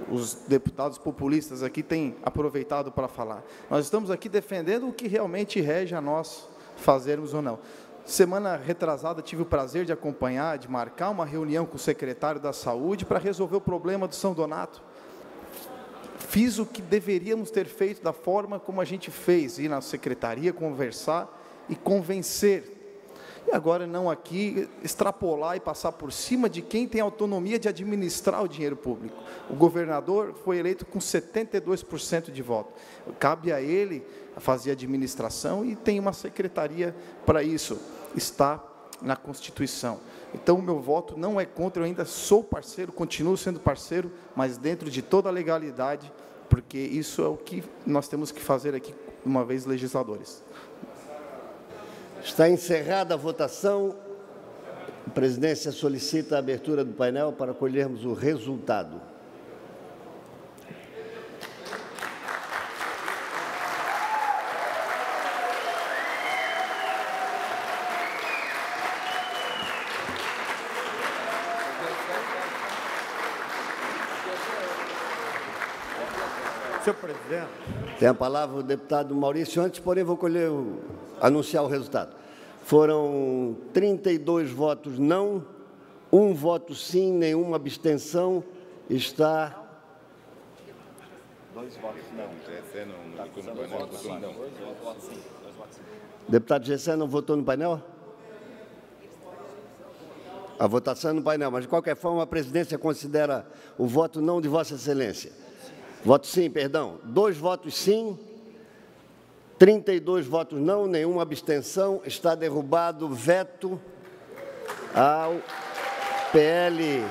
os deputados populistas aqui têm aproveitado para falar. Nós estamos aqui defendendo o que realmente rege a nós fazermos ou não. Semana retrasada, tive o prazer de acompanhar, de marcar uma reunião com o secretário da Saúde para resolver o problema do São Donato. Fiz o que deveríamos ter feito da forma como a gente fez, ir na secretaria, conversar e convencer. E agora não aqui extrapolar e passar por cima de quem tem autonomia de administrar o dinheiro público. O governador foi eleito com 72% de voto. Cabe a ele fazer a administração e tem uma secretaria para isso. Está na Constituição. Então, o meu voto não é contra, eu ainda sou parceiro, continuo sendo parceiro, mas dentro de toda a legalidade, porque isso é o que nós temos que fazer aqui, uma vez legisladores. Está encerrada a votação. A presidência solicita a abertura do painel para colhermos o resultado. Senhor presidente. Tem a palavra o deputado Maurício. Antes, porém, vou anunciar o resultado. Foram 32 votos não, 1 voto sim, nenhuma abstenção. Está 2 votos não. Gessé não votou no painel, votou não. 2 votos sim. Deputado Gessé não votou no painel? A votação é no painel, mas de qualquer forma a presidência considera o voto não de Vossa Excelência. Voto sim, perdão. 2 votos sim, 32 votos não, nenhuma abstenção. Está derrubado o veto ao PL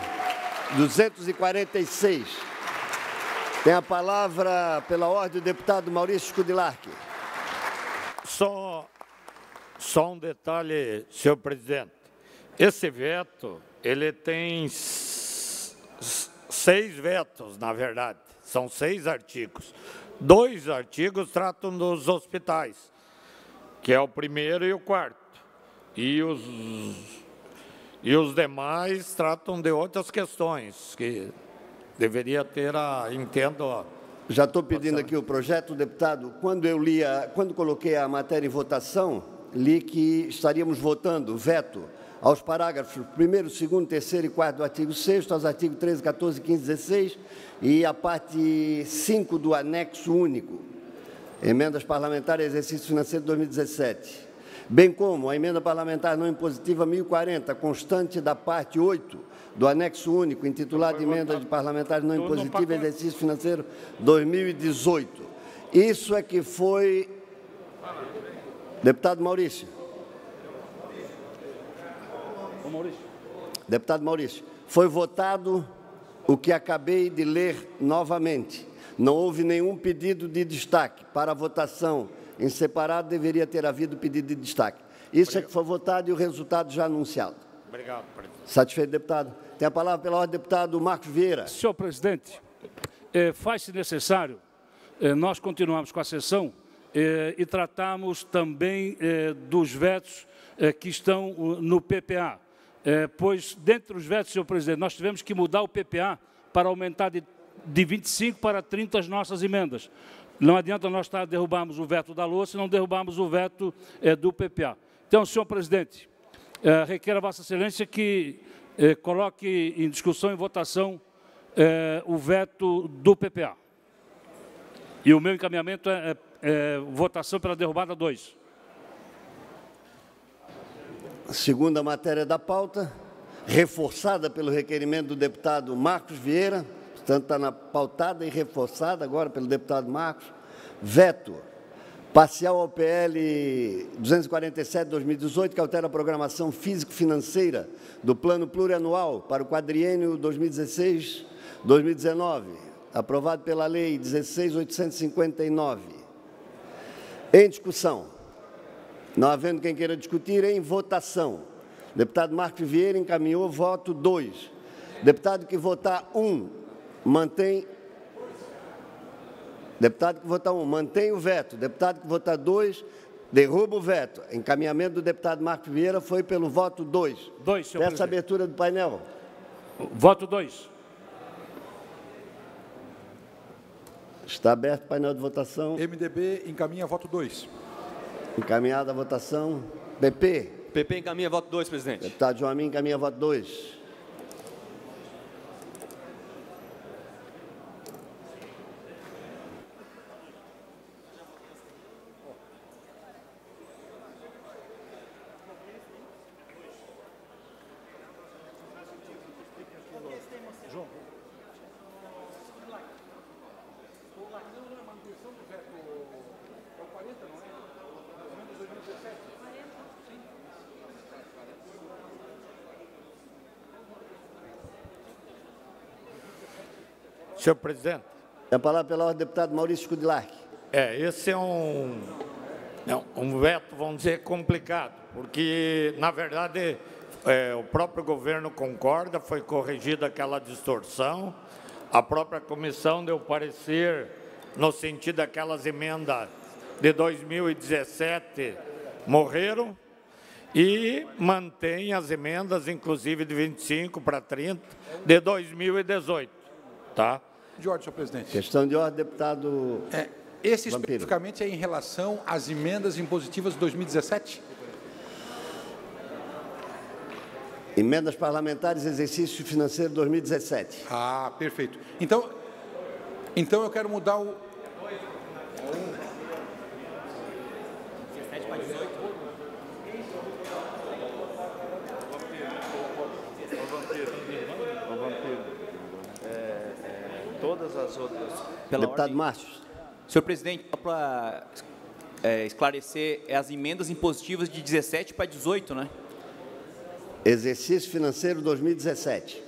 246. Tem a palavra, pela ordem, o deputado Maurício Scudilarchi. Só um detalhe, senhor presidente. Esse veto, ele tem 6 vetos, na verdade. São 6 artigos. 2 artigos tratam dos hospitais, que é o primeiro e o 4º. E os demais tratam de outras questões, que deveria ter entendo. Já estou pedindo aqui o projeto, deputado. Quando coloquei a matéria em votação, li que estaríamos votando veto aos parágrafos 1º, 2º, 3º e 4º do artigo 6º, aos artigos 13, 14, 15, 16 e a parte 5 do anexo único, emendas parlamentares exercício financeiro de 2017, bem como a emenda parlamentar não impositiva 1040, constante da parte 8 do anexo único, intitulado Emenda de Parlamentares não impositiva exercício financeiro 2018. Isso é que foi... Deputado Maurício. Deputado Maurício, foi votado o que acabei de ler novamente. Não houve nenhum pedido de destaque. Para a votação em separado, deveria ter havido pedido de destaque. Isso é que foi votado e o resultado já anunciado. Obrigado, presidente. Satisfeito, deputado? Tem a palavra pela ordem, deputado Marcos Vieira. Senhor presidente, faz-se necessário nós continuarmos com a sessão e tratarmos também dos vetos que estão no PPA. Pois, dentre os vetos, senhor presidente, nós tivemos que mudar o PPA para aumentar de 25 para 30 as nossas emendas. Não adianta nós derrubarmos o veto da LOA se não derrubarmos o veto do PPA. Então, senhor presidente, requer a Vossa Excelência que coloque em discussão e votação o veto do PPA. E o meu encaminhamento é votação pela derrubada 2. Segunda matéria da pauta, reforçada pelo requerimento do deputado Marcos Vieira, portanto está pautada e reforçada agora pelo deputado Marcos, veto parcial ao PL 247/2018, que altera a programação físico-financeira do Plano Plurianual para o quadriênio 2016-2019, aprovado pela Lei 16.859. Em discussão. Não havendo quem queira discutir, em votação. Deputado Marcos Vieira encaminhou voto 2. Deputado que votar 1, mantém... Deputado que votar 1, mantém o veto. Deputado que votar 2, derruba o veto. Encaminhamento do deputado Marcos Vieira foi pelo voto 2. 2, senhor presidente. Peço a abertura do painel. Voto 2. Está aberto o painel de votação. MDB encaminha voto 2. Encaminhada a votação. PP. PP encaminha voto 2, presidente. Deputado Joamin encaminha voto 2. Senhor presidente. A palavra pela ordem, deputado Maurício Scudilarchi. Esse é um veto, vamos dizer, complicado, porque, na verdade, o próprio governo concorda, foi corrigida aquela distorção, a própria comissão deu parecer no sentido daquelas emendas de 2017 morreram e mantém as emendas, inclusive, de 25 para 30 de 2018, tá? De ordem, senhor presidente. Questão de ordem, deputado Esse Vampiro. especificamente é em relação às emendas impositivas de 2017? Emendas parlamentares, exercício financeiro 2017. Ah, perfeito. Então, Então, eu quero mudar o... Todas as outras. Deputado Márcio. Senhor presidente, só para esclarecer, as emendas impositivas de 17 para 18, né? Exercício financeiro 2017.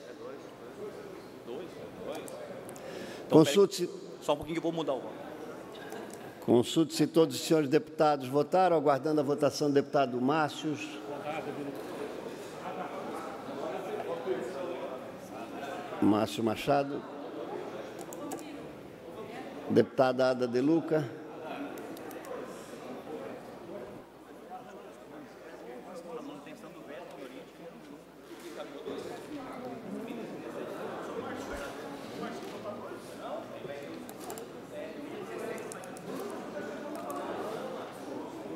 Consulte-se. Só um pouquinho que eu vou mudar o voto. Consulte se todos os senhores deputados votaram, aguardando a votação do deputado Márcio. Márcio Machado. Deputada Ada De Luca.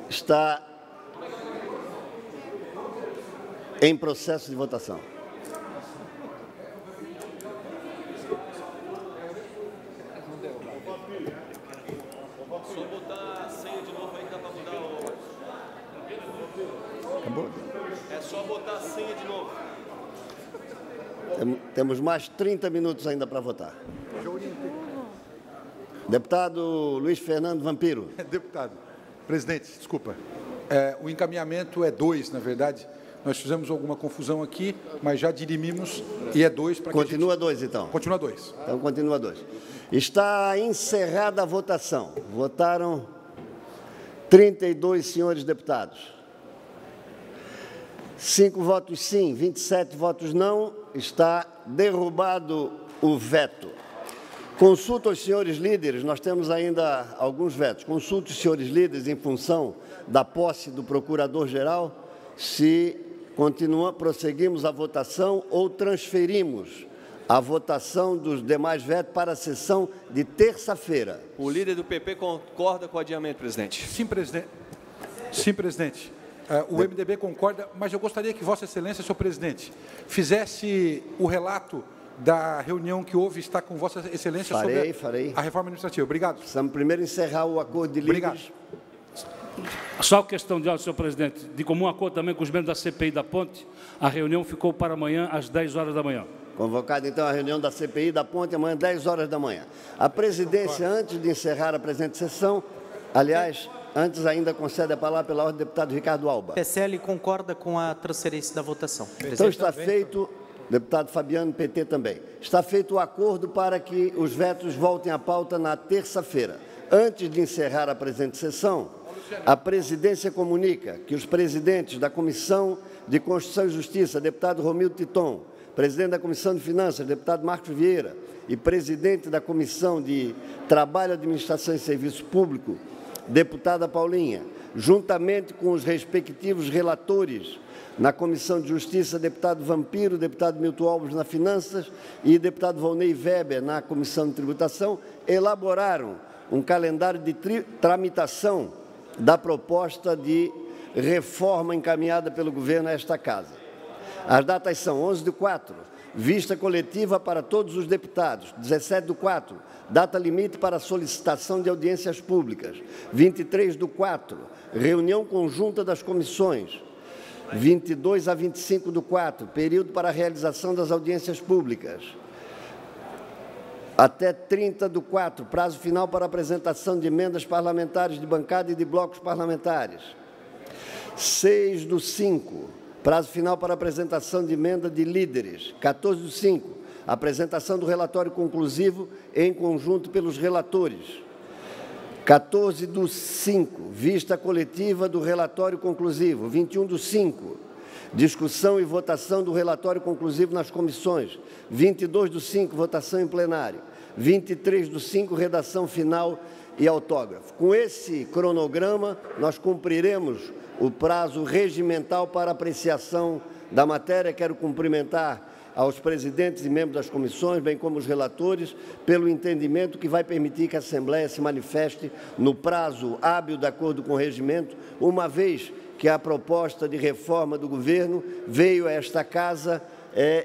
Está em processo de votação. Só botar a senha de novo aí que dá para mudar o... Acabou? É só botar a senha de novo. Temos mais 30 minutos ainda para votar. Deputado Luiz Fernando Vampiro. Deputado, presidente, desculpa. O encaminhamento é 2, na verdade. Nós fizemos alguma confusão aqui, mas já dirimimos e é 2 para que Continua 2, então. Continua 2. Então, continua 2. Está encerrada a votação. Votaram 32 senhores deputados. 5 votos sim, 27 votos não. Está derrubado o veto. Consulto aos senhores líderes, nós temos ainda alguns vetos. Consulto os senhores líderes em função da posse do Procurador-Geral, se prosseguimos a votação ou transferimos a votação dos demais vetos para a sessão de terça-feira. O líder do PP concorda com o adiamento, presidente. Sim, presidente. Sim, presidente. O MDB concorda, mas eu gostaria que Vossa Excelência, senhor presidente, fizesse o relato da reunião que houve, está com Vossa Excelência sobre a reforma administrativa. Obrigado. Precisamos primeiro encerrar o acordo de líderes. Obrigado. Só questão de ordem, senhor presidente. De comum acordo também com os membros da CPI da Ponte, a reunião ficou para amanhã às 10 horas da manhã. Convocada, então, a reunião da CPI da Ponte, amanhã, 10 horas da manhã. A presidência, antes de encerrar a presente sessão, aliás, antes ainda concede a palavra pela ordem do deputado Ricardo Alba. O PSL concorda com a transferência da votação. Então está feito, deputado Fabiano, PT também, está feito o acordo para que os vetos voltem à pauta na terça-feira. Antes de encerrar a presente sessão, a presidência comunica que os presidentes da Comissão de Constituição e Justiça, deputado Romildo Titon, presidente da Comissão de Finanças, deputado Marcos Vieira, e presidente da Comissão de Trabalho, Administração e Serviço Público, deputada Paulinha, juntamente com os respectivos relatores na Comissão de Justiça, deputado Vampiro, deputado Milton Alves na Finanças e deputado Volney Weber na Comissão de Tributação, elaboraram um calendário de tramitação da proposta de reforma encaminhada pelo governo a esta Casa. As datas são 11/4, vista coletiva para todos os deputados. 17/4, data limite para solicitação de audiências públicas. 23/4, reunião conjunta das comissões. 22 a 25/4, período para a realização das audiências públicas. Até 30/4, prazo final para apresentação de emendas parlamentares de bancada e de blocos parlamentares. 6/5, prazo final para apresentação de emenda de líderes. 14/5, apresentação do relatório conclusivo em conjunto pelos relatores. 14/5, vista coletiva do relatório conclusivo. 21/5, discussão e votação do relatório conclusivo nas comissões. 22/5, votação em plenário. 23/5, redação final e autógrafo. Com esse cronograma, nós cumpriremos o prazo regimental para apreciação da matéria. Quero cumprimentar aos presidentes e membros das comissões, bem como os relatores, pelo entendimento que vai permitir que a Assembleia se manifeste no prazo hábil de acordo com o regimento, uma vez que a proposta de reforma do governo veio a esta Casa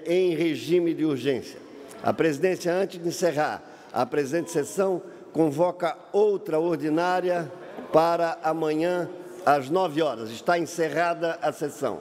em regime de urgência. A presidência, antes de encerrar A presente sessão convoca outra ordinária para amanhã, às 9 horas. Está encerrada a sessão.